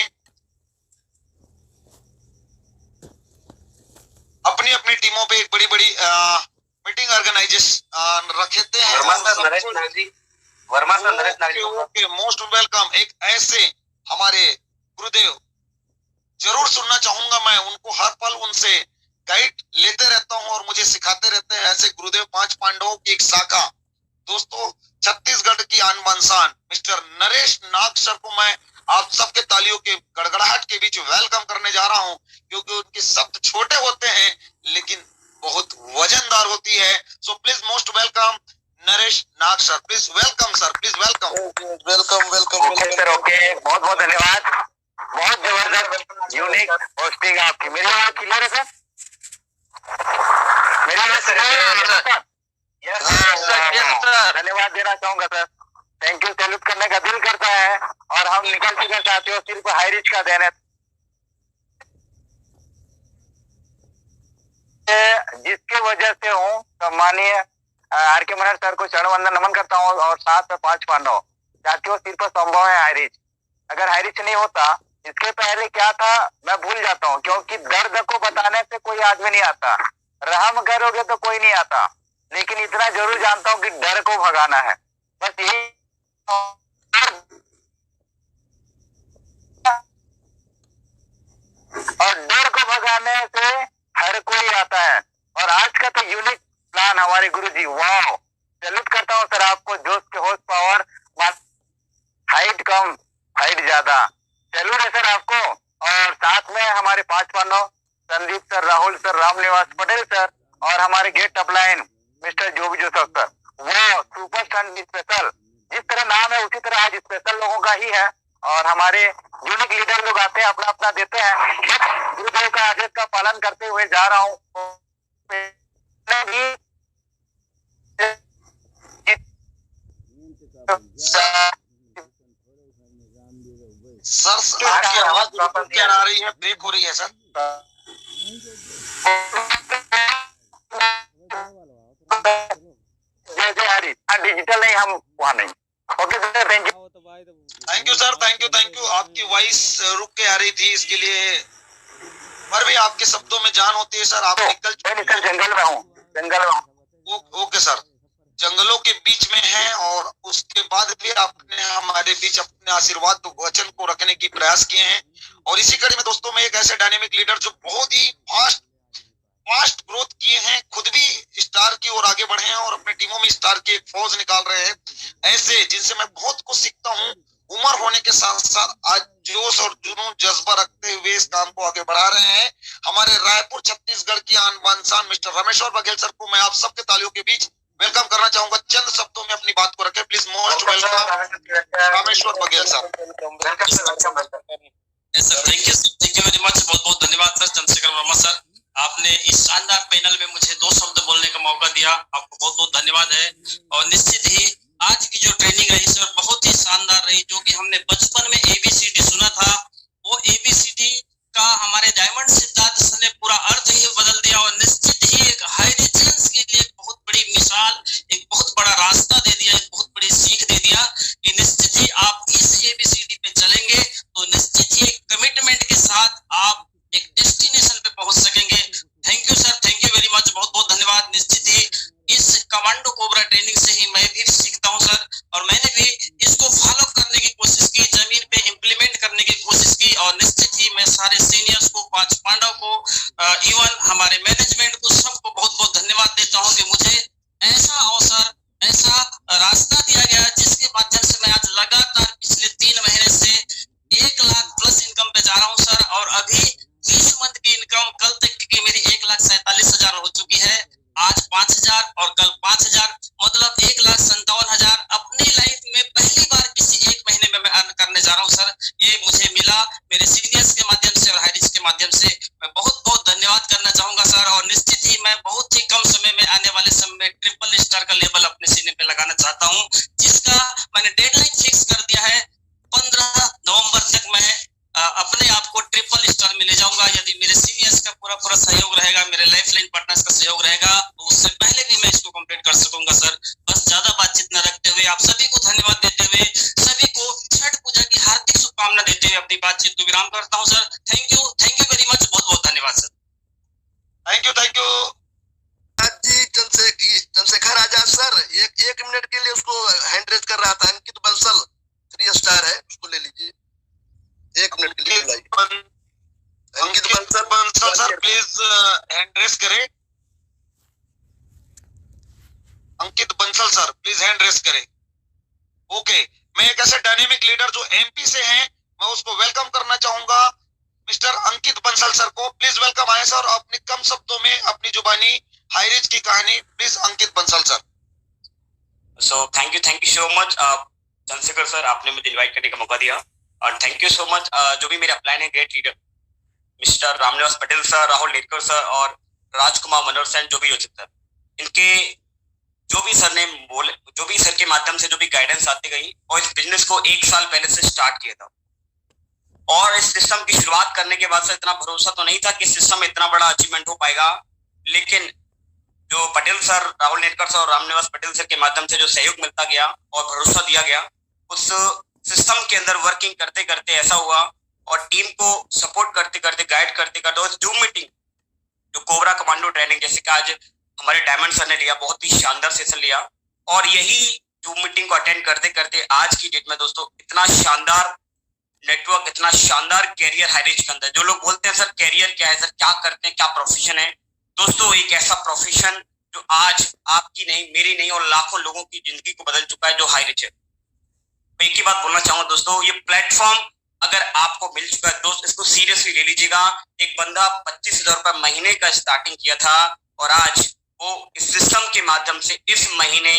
अपनी टीमों पे एक बड़ी मीटिंग ऑर्गेनाइजेशन रखते हैं। Verma sir Naresh Nagji okay, most welcome. एक ऐसे हमारे गुरुदेव जरूर सुनना चाहूंगा मैं, उनको हर पल उनसे गाइड लेते रहता हूं और मुझे सिखाते रहते हैं। ऐसे गुरुदेव 5 पांडवों की एक शाखा दोस्तों, छत्तीसगढ़ की आन बान शान मिस्टर नरेश नाग सर को मैं आप सबके तालियों के गड़गड़ाहट के बीच वेलकम करने जा रहा हूं, क्योंकि उनके शब्द छोटे होते हैं लेकिन बहुत वजनदार होती है। सो please most welcome Naresh Nag sir, please welcome sir, please welcome. Okay sir, okay, बहुत बहुत धन्यवाद। बहुत जबरदस्त यूनिक होस्टिंग आपकी। मेरी आवाज क्लियर है सर? मेरी आवाज सर? धन्यवाद देना चाहूंगा सर, थैंक यू। सैल्यूट करने का दिल करता है, और हम निकल चुके साथियों, सिर्फ हाईरिच का देन है। जिसकी वजह से हूँ तो माननीय आर के मनहर सर को चरण वंदन नमन करता हूँ, और साथ में 5 पांडव साथियों, सिर्फ संभव है हाईरिच। अगर हाईरिच नहीं होता, इसके पहले क्या था मैं भूल जाता हूँ, क्योंकि दर्द को बताने से कोई आदमी नहीं आता, रहम करोगे तो कोई नहीं आता, लेकिन इतना जरूर जानता हूँ कि डर को भगाना है, बस यही। और डर को भगाने से हर कोई आता है। और आज का तो यूनिक प्लान हमारे गुरुजी, वाह, सैल्यूट करता हूँ सर आपको। जोश के हॉर्स पावर, हाइट कम हाइट ज्यादा, सैल्यूट है सर आपको। और साथ में हमारे 5 Pandav, Sandeep sir, Rahul sir, Ramniwas Patel sir, और हमारे great upline mister Joby Joseph sir. वो सुपर संडे स्पेशल, जिस तरह नाम है उसी तरह आज स्पेशल लोगों का ही है। और हमारे यूनिक लीडर लोग आते हैं, अपना अपना देते हैं। गुरुदेव का आदेश का पालन करते हुए जा रहा हूँ। सर आपकी आवाज क्या आ रही है, ब्रेक हो रही है सर। जैसे हरी डिजिटल नहीं, हम वहाँ नहीं। Okay sir, thank you. Thank you sir, thank you. आपकी वॉइस रुक के आ रही थी, इसके लिए पर भी आपके शब्दों में जान होती है सर। आप निकल जंगल में हूँ, जंगल में हूँ। बीच में हैं और उसके बाद भी आपने हमारे बीच अपने आशीर्वाद वचन को रखने की प्रयास किए हैं। और इसी कड़ी में दोस्तों मैं एक ऐसे डायनेमिक लीडर जो बहुत ही फास्ट ग्रोथ किए हैं, खुद भी स्टार की ओर आगे बढ़े हैं और अपने टीमों में स्टार की एक फौज निकाल रहे हैं, ऐसे जिनसे मैं बहुत कुछ सीखता हूँ। उम्र होने के साथ साथ आज जोश और जुनून जज्बा रखते हुए इस काम को आगे बढ़ा रहे हैं हमारे रायपुर छत्तीसगढ़ की आन बान शान मिस्टर रमेश्वर बघेल सर को मैं आप सबके तालियों के बीच वेलकम करना चाहूंगा। चंद शब्दों में अपनी बात को रखें please. Most welcome Rameshwar Baghel sir. Thank you very much, बहुत बहुत धन्यवाद सर चंद्रशेखर वर्मा सर। आपने इस शानदार पैनल में मुझे 2 शब्द बोलने का मौका दिया, आपको बहुत बहुत धन्यवाद है। और निश्चित ही आज की जो ट्रेनिंग रही सर बहुत ही शानदार रही। जो कि हमने बचपन में ABCD सुना था, वो ABCD का हमारे डायमंड सिद्धार्थ सर ने पूरा अर्थ ही बदल दिया और निश्चित ही एक हाई रेजिडेंस के लिए एक बहुत बड़ी मिसाल, एक बहुत बड़ा रास्ता दे दिया, एक बहुत बड़ी सीख दे दिया कि निश्चित ही आप इस ABCD पे चलेंगे तो निश्चित ही एक कमिटमेंट के साथ आप एक डेस्टिनेशन पे पहुंच सकेंगे। Thank you sir, thank you very much, बहुत बहुत धन्यवाद। निश्चित ही इस कमांडो कोबरा ट्रेनिंग से ही मैं भी सीखता हूं सर, और मैंने भी इसको फॉलो करने की कोशिश की, जमीन पे इम्प्लीमेंट करने की कोशिश की। और निश्चित ही मैं सारे सीनियर्स को, 5 पांडव को, इवन हमारे मैनेजमेंट को, सबको बहुत बहुत धन्यवाद देता हूं कि मुझे ऐसा अवसर, ऐसा रास्ता दिया गया जिसके माध्यम से मैं आज लगातार पिछले 3 महीने से 1 लाख प्लस इनकम पे जा रहा हूं सर। और अभी 20 मंथ की इनकम कल तक की मेरी 1,47,000 हो चुकी है। आज 5,000 और कल 5,000, मतलब 1,57,000 अपनी लाइफ में पहली बार किसी एक महीने में मैं अर्न करने जा रहा हूं सर। ये मुझे मिला मेरे सीनियर्स के माध्यम से और हाईरिच के माध्यम से। मैं बहुत बहुत धन्यवाद करना चाहूंगा सर। और निश्चित ही मैं बहुत ही कम समय में, आने वाले समय में ट्रिपल स्टार का लेबल अपने सीने पे लगाना चाहता हूँ, जिसका मैंने डेडलाइन फिक्स कर दिया है। 15 नवंबर तक मैं अपने आप को ट्रिपल स्टार में ले जाऊंगा। यदि मेरे सीनियर्स का पूरा सहयोग रहेगा, मेरे लाइफलाइन पार्टनर्स का सहयोग रहेगा, तो उससे पहले भी मैं इसको कंप्लीट कर सकूंगा सर। बस ज्यादा बातचीत न रखते हुए आप सभी को धन्यवाद देते हुए, सभी को छठ पूजा की हार्दिक शुभकामना देते हुए अपनी बातचीत को विराम करता हूँ sir. Thank you very much, बहुत बहुत धन्यवाद sir. Thank you ji. Chandrashekhar Azad sir एक मिनट के लिए उसको हैंड रेज कर रहा था। अंकित बंसल 3 स्टार है, उसको ले लीजिए 1 मिनट के लिए। Ankit Bansal sir please hand raise करें। Ankit Bansal sir please hand raise करें। ओके, मैं एक ऐसे डायनेमिक लीडर जो MP से हैं, मैं उसको वेलकम करना चाहूंगा मिस्टर अंकित बंसल सर को। प्लीज वेलकम आए सर। अपने कम शब्दों में अपनी जुबानी हाईरिच की कहानी please Ankit Bansal sir. So thank you so much Chandrashekhar sir, आपने मुझे इनवाइट करने का मौका दिया। और थैंक यू सो मच जो भी मेरे अपलाइन है great leader mister Ramniwas Patel sir, Rahul Netkar sir और राजकुमार मनोहर सर, जो भी योजित सर, इनके जो भी सर ने बोले, जो भी सर के माध्यम से जो भी गाइडेंस आती गई, और इस बिजनेस को 1 साल पहले से स्टार्ट किया था। और इस सिस्टम की शुरुआत करने के बाद सर इतना भरोसा तो नहीं था कि सिस्टम में इतना बड़ा अचीवमेंट हो पाएगा, लेकिन जो पटेल सर, राहुल नेटकर सर और रामनिवास पटेल सर के माध्यम से जो सहयोग मिलता गया और भरोसा दिया गया, उस सिस्टम के अंदर वर्किंग करते करते ऐसा हुआ, और टीम को सपोर्ट करते करते, गाइड करते करते, और जूम मीटिंग जो कोबरा कमांडो ट्रेनिंग, जैसे कि आज हमारे डायमंड सर ने लिया, बहुत ही शानदार सेशन लिया। और यही जूम मीटिंग को अटेंड करते करते आज की डेट में दोस्तों इतना शानदार नेटवर्क, इतना शानदार कैरियर हाईरिच के अंदर। जो लोग बोलते हैं सर कैरियर क्या है, सर क्या करते हैं, क्या प्रोफेशन है, दोस्तों एक ऐसा प्रोफेशन जो आज आपकी नहीं, मेरी नहीं, और लाखों लोगों की जिंदगी को बदल चुका है, जो हाईरिच है। एक ही बात बोलना चाहूंगा दोस्तों, ये प्लेटफॉर्म अगर आपको मिल चुका है दोस्त, इसको सीरियसली ले लीजिएगा। एक बंदा 25,000 रुपए महीने का स्टार्टिंग किया था, और आज वो इस सिस्टम के माध्यम से इस महीने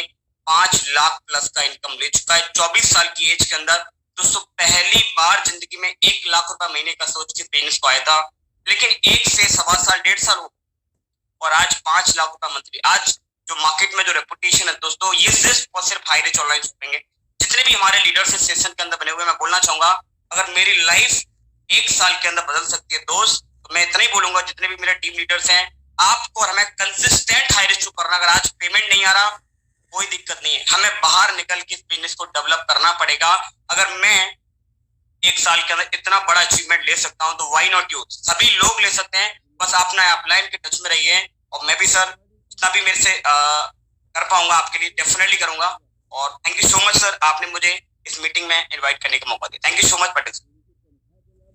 5 लाख प्लस का इनकम ले चुका है 24 साल की एज के अंदर। दोस्तों पहली बार जिंदगी में 1 लाख रुपए महीने का सोच के बिजनेस को आया था, लेकिन 1 से 1.25 साल 1.5 साल हो, और आज 5 लाख रुपए मंथली। आज जो मार्केट में जो रेपुटेशन है दोस्तों, ये सिर्फ और सिर्फ हाईरिच ऑनलाइन शॉपिंग है। जितने भी हमारे लीडर्स इस सेशन के अंदर बने हुए, मैं बोलना चाहूंगा, अगर मेरी लाइफ 1 साल के अंदर बदल सकती है दोस्त, तो मैं इतना ही बोलूंगा, जितने भी मेरे टीम लीडर्स हैं, आपको और हमें कंसिस्टेंट हाईरिच करना। अगर आज पेमेंट नहीं आ रहा, कोई दिक्कत नहीं है, हमें बाहर निकल के इस बिजनेस को डेवलप करना पड़ेगा। अगर मैं 1 साल के अंदर इतना बड़ा अचीवमेंट ले सकता हूं, तो व्हाई नॉट यू? सभी लोग ले सकते हैं, बस आप ना अपलाइन के टच में रहिए। और मैं भी सर जितना भी मेरे से कर पाऊंगा आपके लिए डेफिनेटली करूंगा। और thank you so much sir, आपने मुझे इस मीटिंग में इनवाइट करने का मौका दिया। Thank you so much Patel sir.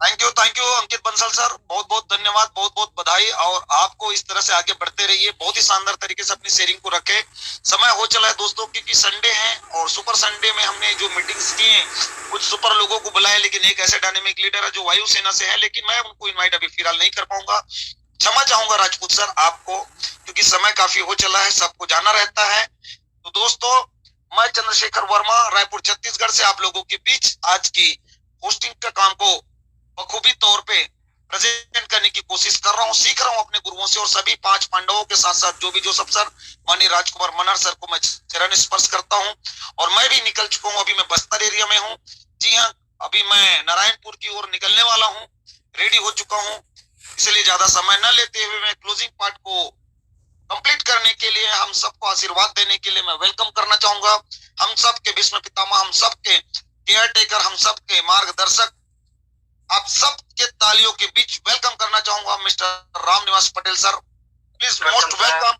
Thank you Ankit Bansal sir, बहुत बहुत धन्यवाद, बहुत बहुत बधाई। और आपको इस तरह से आगे बढ़ते रहिए, बहुत ही शानदार तरीके से अपनी शेयरिंग को रखे। समय हो चला है दोस्तों, क्योंकि संडे है और सुपर संडे में हमने जो मीटिंग्स की हैं, कुछ सुपर लोगों को बुलाया, लेकिन एक ऐसे डायनेमिक लीडर है जो वायुसेना से है, लेकिन मैं उनको इन्वाइट अभी फिलहाल नहीं कर पाऊंगा। क्षमा चाहूंगा राजपूत सर आपको, क्योंकि समय काफी हो चला है, सबको जाना रहता है। तो दोस्तों, मैं चंद्रशेखर वर्मा रायपुर छत्तीसगढ़ से आप लोगों के बीच आज की होस्टिंग का काम को बखूबी तौर पे प्रेजेंट करने की कोशिश कर रहा हूँ, सीख रहा हूँ अपने गुरुओं से। और सभी 5 पांडवों के साथ साथ जो भी जोसफ सर, माननीय राजकुमार मनहर सर को मैं चरण स्पर्श करता हूँ। और मैं भी निकल चुका हूँ, अभी मैं बस्तर एरिया में हूँ। जी हाँ, अभी मैं नारायणपुर की ओर निकलने वाला हूँ, रेडी हो चुका हूँ। इसलिए ज्यादा समय न लेते हुए मैं क्लोजिंग पार्ट को कंप्लीट करने के लिए, हम सबको आशीर्वाद देने के लिए मैं वेलकम करना चाहूंगा। हम सबके भीष्म पितामह, हम सबके केयर टेकर, हम सबके मार्गदर्शक, आप सबके तालियों के बीच वेलकम करना चाहूंगा mister Ramniwas Patel sir. Please most welcome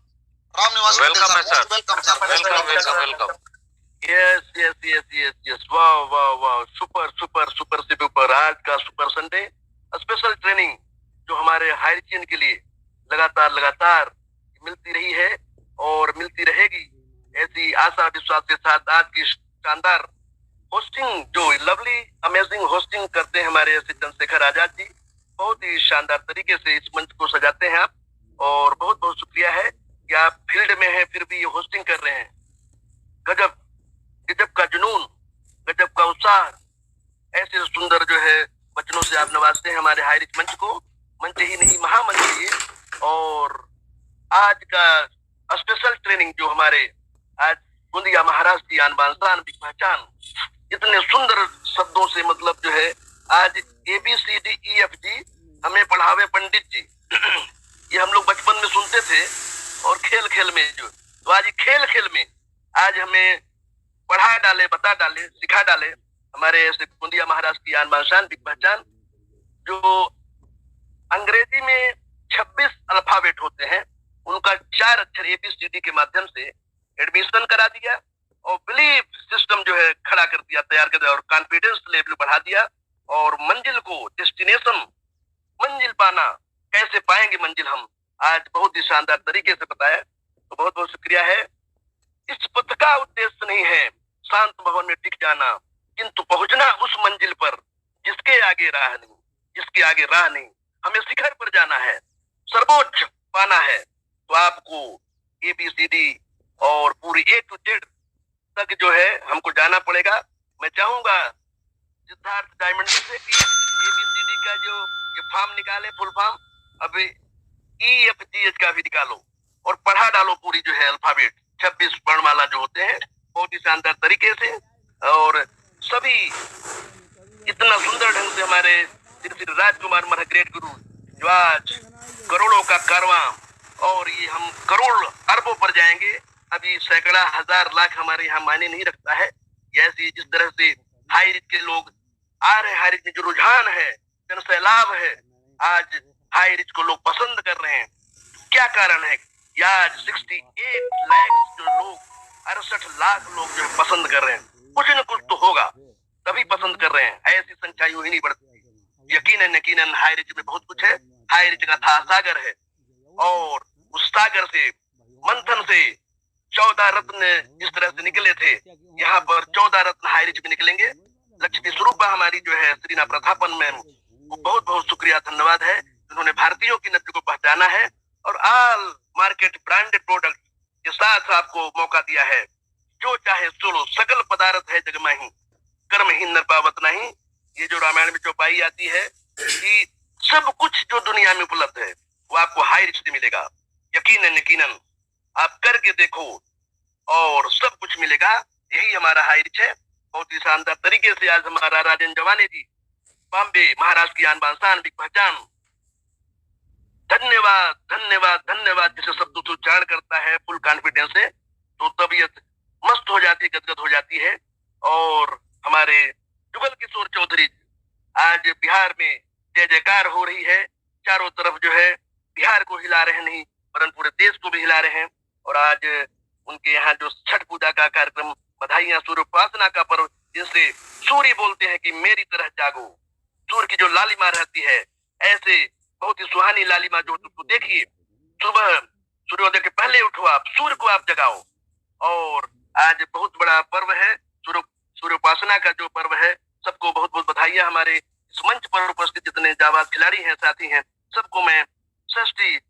Ramniwas Patel sir, most welcome sir. Welcome. Yes, वाह, सुपर से ऊपर। आज का सुपर संडे स्पेशल ट्रेनिंग जो हमारे हाइरिचियन के लिए लगातार मिलती रही है और मिलती रहेगी, ऐसी आशा विश्वास के साथ आज की शानदार होस्टिंग, जो लवली अमेजिंग होस्टिंग करते हैं हमारे ऐसे चंद्रशेखर आजाद जी, बहुत ही शानदार तरीके से इस मंच को सजाते हैं आप। और बहुत बहुत शुक्रिया है कि आप फील्ड में हैं फिर भी ये होस्टिंग कर रहे हैं। गजब का जुनून, गजब का उत्साह, ऐसे सुंदर जो है वचनों से आप नवाजते हैं हमारे हाईरिच मंच को, मंच ही नहीं महामंच ये। और आज का स्पेशल ट्रेनिंग जो हमारे आज गोंदिया महाराज की आन बान शान की पहचान, इतने सुंदर शब्दों से मतलब जो है आज ABCDEFG हमें पढ़ावे पंडित जी ये हम लोग बचपन में सुनते थे और खेल में जो, तो आज खेल में आज हमें पढ़ा डाले, बता डाले, सिखा डाले हमारे ऐसे गोंदिया महाराज की आन बान शान की पहचान। जो अंग्रेजी में 26 अल्फाबेट होते हैं, उनका 4 अक्षर ABCD के माध्यम से एडमिशन करा दिया और बिलीफ सिस्टम जो है खड़ा कर दिया, तैयार कर दिया और कॉन्फिडेंस लेवल बढ़ा दिया। और मंजिल को, डेस्टिनेशन, मंजिल पाना, कैसे पाएंगे मंजिल हम, आज बहुत ही शानदार तरीके से बताया। तो बहुत बहुत शुक्रिया है। इस पथ का उद्देश्य नहीं है शांत भवन में टिक जाना, किंतु पहुंचना उस मंजिल पर जिसके आगे राह नहीं, जिसके आगे राह नहीं। हमें शिखर पर जाना है, सर्वोच्च पाना है, तो आपको ABCD और पूरी A to Z तक जो है हमको जाना पड़ेगा। मैं चाहूंगा सिद्धार्थ डायमंड से कि ABCD का जो ये फॉर्म निकाले, फुल फॉर्म, अब EFGH का भी निकालो और पढ़ा डालो पूरी जो है अल्फाबेट 26 वर्णमाला जो होते हैं, बहुत ही शानदार तरीके से। और सभी इतना सुंदर ढंग से हमारे श्री राजकुमार मनहर ग्रेट गुरु, जो आज करोड़ों का कारवां, और ये हम करोड़ अरबों पर जाएंगे। अभी सैकड़ा, हजार, लाख हमारे यहाँ मायने नहीं रखता है। ऐसी जिस तरह से हाई रिच के लोग आ रहे, हाई रिच में जो रुझान है, जन सैलाब है, आज हाई रिच को लोग पसंद कर रहे हैं। क्या कारण है? आज 68 लाख जो लोग, 68 लाख लोग जो है पसंद कर रहे हैं, कुछ न कुछ तो होगा तभी पसंद कर रहे हैं। ऐसी संख्या यूं ही नहीं बढ़ती। यकीनन हाई रिच में बहुत कुछ है। हाई रिच का था सागर है, और उस सागर से, मंथन से 14 रत्न जिस तरह से निकले थे, यहाँ पर 14 रत्न हाई रिच में निकलेंगे। लक्ष्मी स्वरूपा हमारी जो है श्रीना प्रथापन में, वो बहुत बहुत शुक्रिया, धन्यवाद है, उन्होंने भारतीयों की नब्ज को पहचाना है और ऑल मार्केट ब्रांडेड प्रोडक्ट के साथ आपको मौका दिया है। जो चाहे सोलो, सकल पदार्थ है जग माही, कर्म ही नर पावत नहीं। ये जो रामायण में चौपाई आती है कि सब कुछ जो दुनिया में उपलब्ध है वो आपको हाई रिच से मिलेगा। यकीनन आप करके देखो और सब कुछ मिलेगा। यही हमारा हाई रिच है। बहुत ही शानदार तरीके से आज हमारा राजेंद्र जवाने जी, बॉम्बे महाराज की आन बान शान की पहचान, धन्यवाद धन्यवाद धन्यवाद, जिसे शब्दों से उच्चारण करता है फुल कॉन्फिडेंस से, तो तबीयत मस्त हो जाती है, गदगद हो जाती है। और हमारे जुगल किशोर चौधरी, आज बिहार में जय जयकार हो रही है, चारों तरफ जो है बिहार को हिला रहे हैं, नहीं वरन पूरे देश को भी हिला रहे हैं। और आज उनके यहाँ जो छठ पूजा का कार्यक्रम, बधाइयां, सूर्य उपासना का पर्व, जिनसे सूर्य बोलते हैं कि मेरी तरह जागो, सूर्य की जो लालिमा रहती है, ऐसे बहुत ही सुहानी लालिमा जो तुमको देखिए, सुबह सूर्योदय के पहले उठो, आप सूर्य को आप जगाओ। और आज बहुत बड़ा पर्व है, सूर्य उपासना का जो पर्व है। सबको बहुत बहुत बधाइयां। हमारे इस मंच पर उपस्थित जितने जाबाज खिलाड़ी हैं, साथी हैं, सबको मैं षष्ठी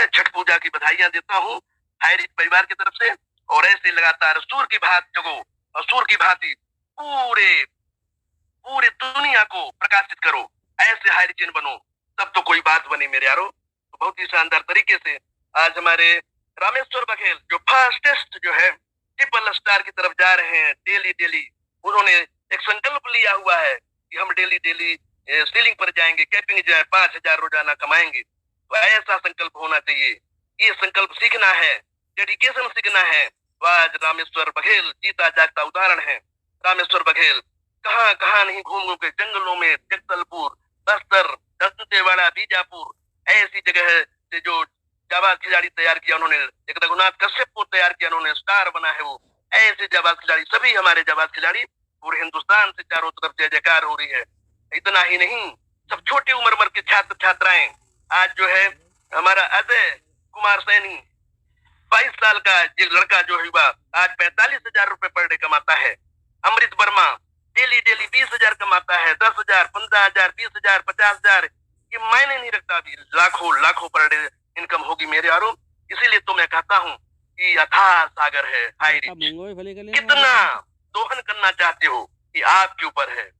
छठ पूजा की बधाइयां देता हूँ हाई रिच परिवार की तरफ से। और ऐसे लगातार सूर्य की भांति जगो और सूर्य की भांति पूरे दुनिया को प्रकाशित करो, ऐसे हाई रिच बनो, तब तो कोई बात बनी मेरे यारो। तो बहुत ही शानदार तरीके से आज हमारे रामेश्वर बघेल जो फास्टेस्ट जो है ट्रिपल स्टार की तरफ जा रहे हैं। डेली उन्होंने एक संकल्प लिया हुआ है कि हम डेली सीलिंग पर जाएंगे, कैपिंग जाए, 5,000 रोजाना कमाएंगे। तो ऐसा संकल्प होना चाहिए, ये संकल्प सीखना है, डेडिकेशन सीखना है। तो आज रामेश्वर बघेल जीता जागता उदाहरण है। रामेश्वर बघेल कहाँ कहाँ नहीं घूम के, जंगलों में, जगदलपुर, बस्तर, दंतेवाड़ा, बीजापुर, ऐसी जगह से जो जाबाज खिलाड़ी तैयार किया उन्होंने, एक रघुनाथ कश्यप को तैयार किया उन्होंने, स्टार बना है वो। ऐसे जाबाज खिलाड़ी, सभी हमारे जाबाज खिलाड़ी, पूरे हिंदुस्तान से चारों तरफ जय जयकार हो रही है। इतना ही नहीं, सब छोटी उम्र के छात्र छात्राएं, आज जो है हमारा अजय कुमार सैनी 22 साल का ये लड़का जो युवा आज 45,000 रुपए पर डे कमाता है। अमृत वर्मा डेली 20,000 कमाता है, 10,000, 15,000, 20,000, 50,000, ये मायने नहीं रखता, अभी लाखों पर डे इनकम होगी मेरे यारों। इसीलिए तो मैं कहता हूँ कि अथाह सागर है हाई रिच। कितना दोहन करना चाहते हो कि आपके ऊपर है।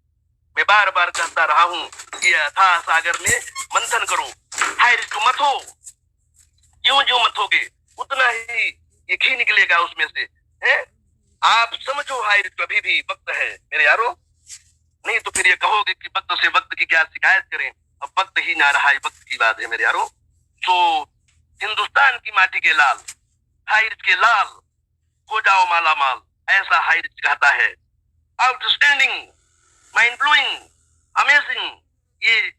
मैं बार बार कहता रहा हूँ कि अथाह सागर में मंथन करो, हाई रिच को मथो, जो मथोगे उतना ही ये घी निकलेगा उसमें से, है? आप समझो हाई रिच अभी भी वक्त है मेरे यारों, नहीं तो फिर ये कहोगे कि वक्त से वक्त की क्या शिकायत करें। अब वक्त ही ना रहा, वक्त की बात है मेरे यारों। तो हिंदुस्तान की माटी के लाल, हाई रिच के लाल, हो जाओ माला माल, ऐसा हाई रिच कहता है। आउटस्टैंडिंग, माइंड ब्लोइंग, अमेजिंग, ये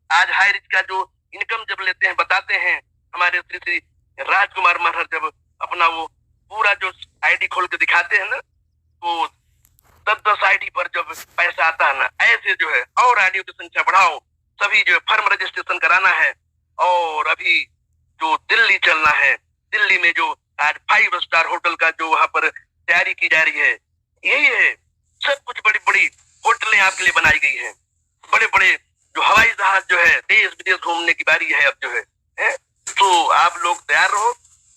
आज हाई रिच का जो इनकम जब लेते हैं, बताते हैं हमारे श्री राजकुमार महर, जब अपना वो पूरा जो आईडी खोल के दिखाते हैं ना, तो 10-10 आईडी पर जब पैसा आता है ना, ऐसे जो है और आईडियो की संख्या बढ़ाओ, सभी जो है फर्म रजिस्ट्रेशन कराना है। और अभी जो दिल्ली चलना है, दिल्ली में जो आज 5 स्टार होटल का जो वहां पर तैयारी की जा रही है, यही है। सब कुछ बड़ी बड़ी होटलें आपके लिए बनाई गई हैं, बड़े बड़े जो हवाई जहाज जो है, देश विदेश घूमने की बारी है अब जो है? तो आप लोग तैयार रहो।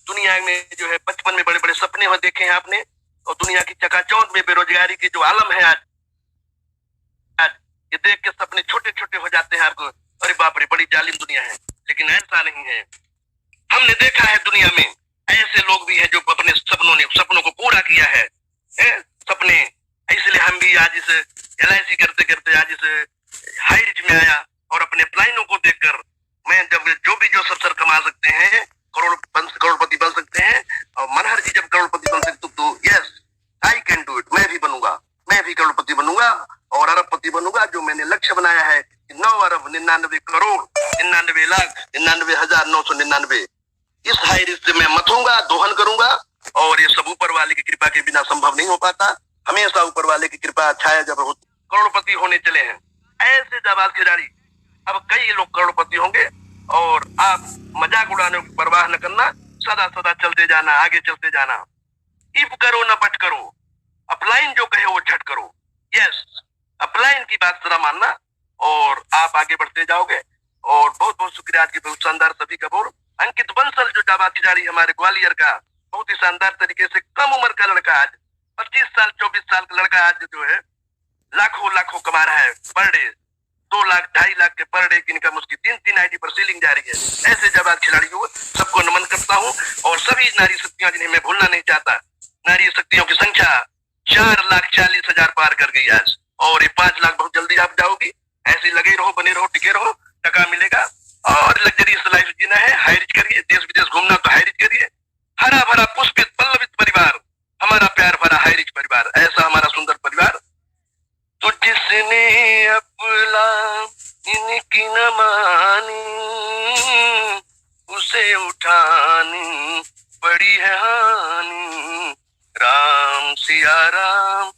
दुनिया में जो है 55 में बड़े बड़े सपने हो देखे हैं आपने, और दुनिया की चकाचौंध में बेरोजगारी की जो आलम है आज ये देख के सपने छोटे छोटे हो जाते हैं आपको, अरे बाप रे बड़ी जालिम दुनिया है। लेकिन ऐसा नहीं है, हमने देखा है दुनिया में ऐसे लोग भी हैं जो अपने सपनों को पूरा किया है, सपने। इसलिए हम भी आज इस LIC करते करते आज इस हाई रिच में आया, और अपने प्लाइनों को देखकर मैं जब जो सब्सर कमा सकते हैं, करोड़पति बन सकते हैं, और मनहर जी जब करोड़पति बन सकते तो yes I can do it, मैं भी बनूंगा, मैं भी करोड़पति बनूंगा और अरबपति बनूंगा। जो मैंने लक्ष्य बनाया है 9,99,99,99,999, इस हाई रिच से मैं मथूंगा, दोहन करूंगा। और ये सब ऊपर वाले की कृपा के बिना संभव नहीं हो पाता, हमेशा ऊपर वाले की कृपा छाया जब होती। करोड़पति होने चले हैं ऐसे जाबाज खिलाड़ी, अब कई लोग करोड़पति होंगे। और आप मजाक उड़ाने की परवाह न करना, सदा सदा चलते जाना, आगे चलते जाना। इफ करो न बट करो, अपलाइन जो कहे वो झट करो। यस, अपलाइन की बात जरा मानना और आप आगे बढ़ते जाओगे। और बहुत बहुत शुक्रिया आज की बहुत शानदार सभी का बोल। अंकित बंसल जो जाबाज खिलाड़ी हमारे ग्वालियर का, बहुत ही शानदार तरीके से, कम उम्र का लड़का, आज 25 साल 24 साल का लड़का आज जो है लाखों कमा रहा है पर डे, 2 लाख 2.5 लाख के पर डे की इनकम उसकी 3 आईडी पर सीलिंग जा रही है। ऐसे जाबाज खिलाड़ियों सबको नमन करता हूँ। और सभी नारी शक्तियां जिन्हें मैं भूलना नहीं चाहता, नारी शक्तियों की संख्या 4,40,000 पार कर गई आज, और ये 5 लाख बहुत जल्दी आप जाओगी। ऐसे लगे रहो, बने रहो, टिके रहो, टका मिलेगा। और लग्जरियस लाइफ जीना है, हाई रिच करिए, देश विदेश घूमना तो हाई रिच करिए। हरा भरा पुष्पित पल्लवित परिवार, हमारा प्यार भरा हाई रिच परिवार, ऐसा हमारा सुंदर परिवार। तो जिसने अपना इनकी न मानी, उसे उठानी बड़ी है हानि। सिया राम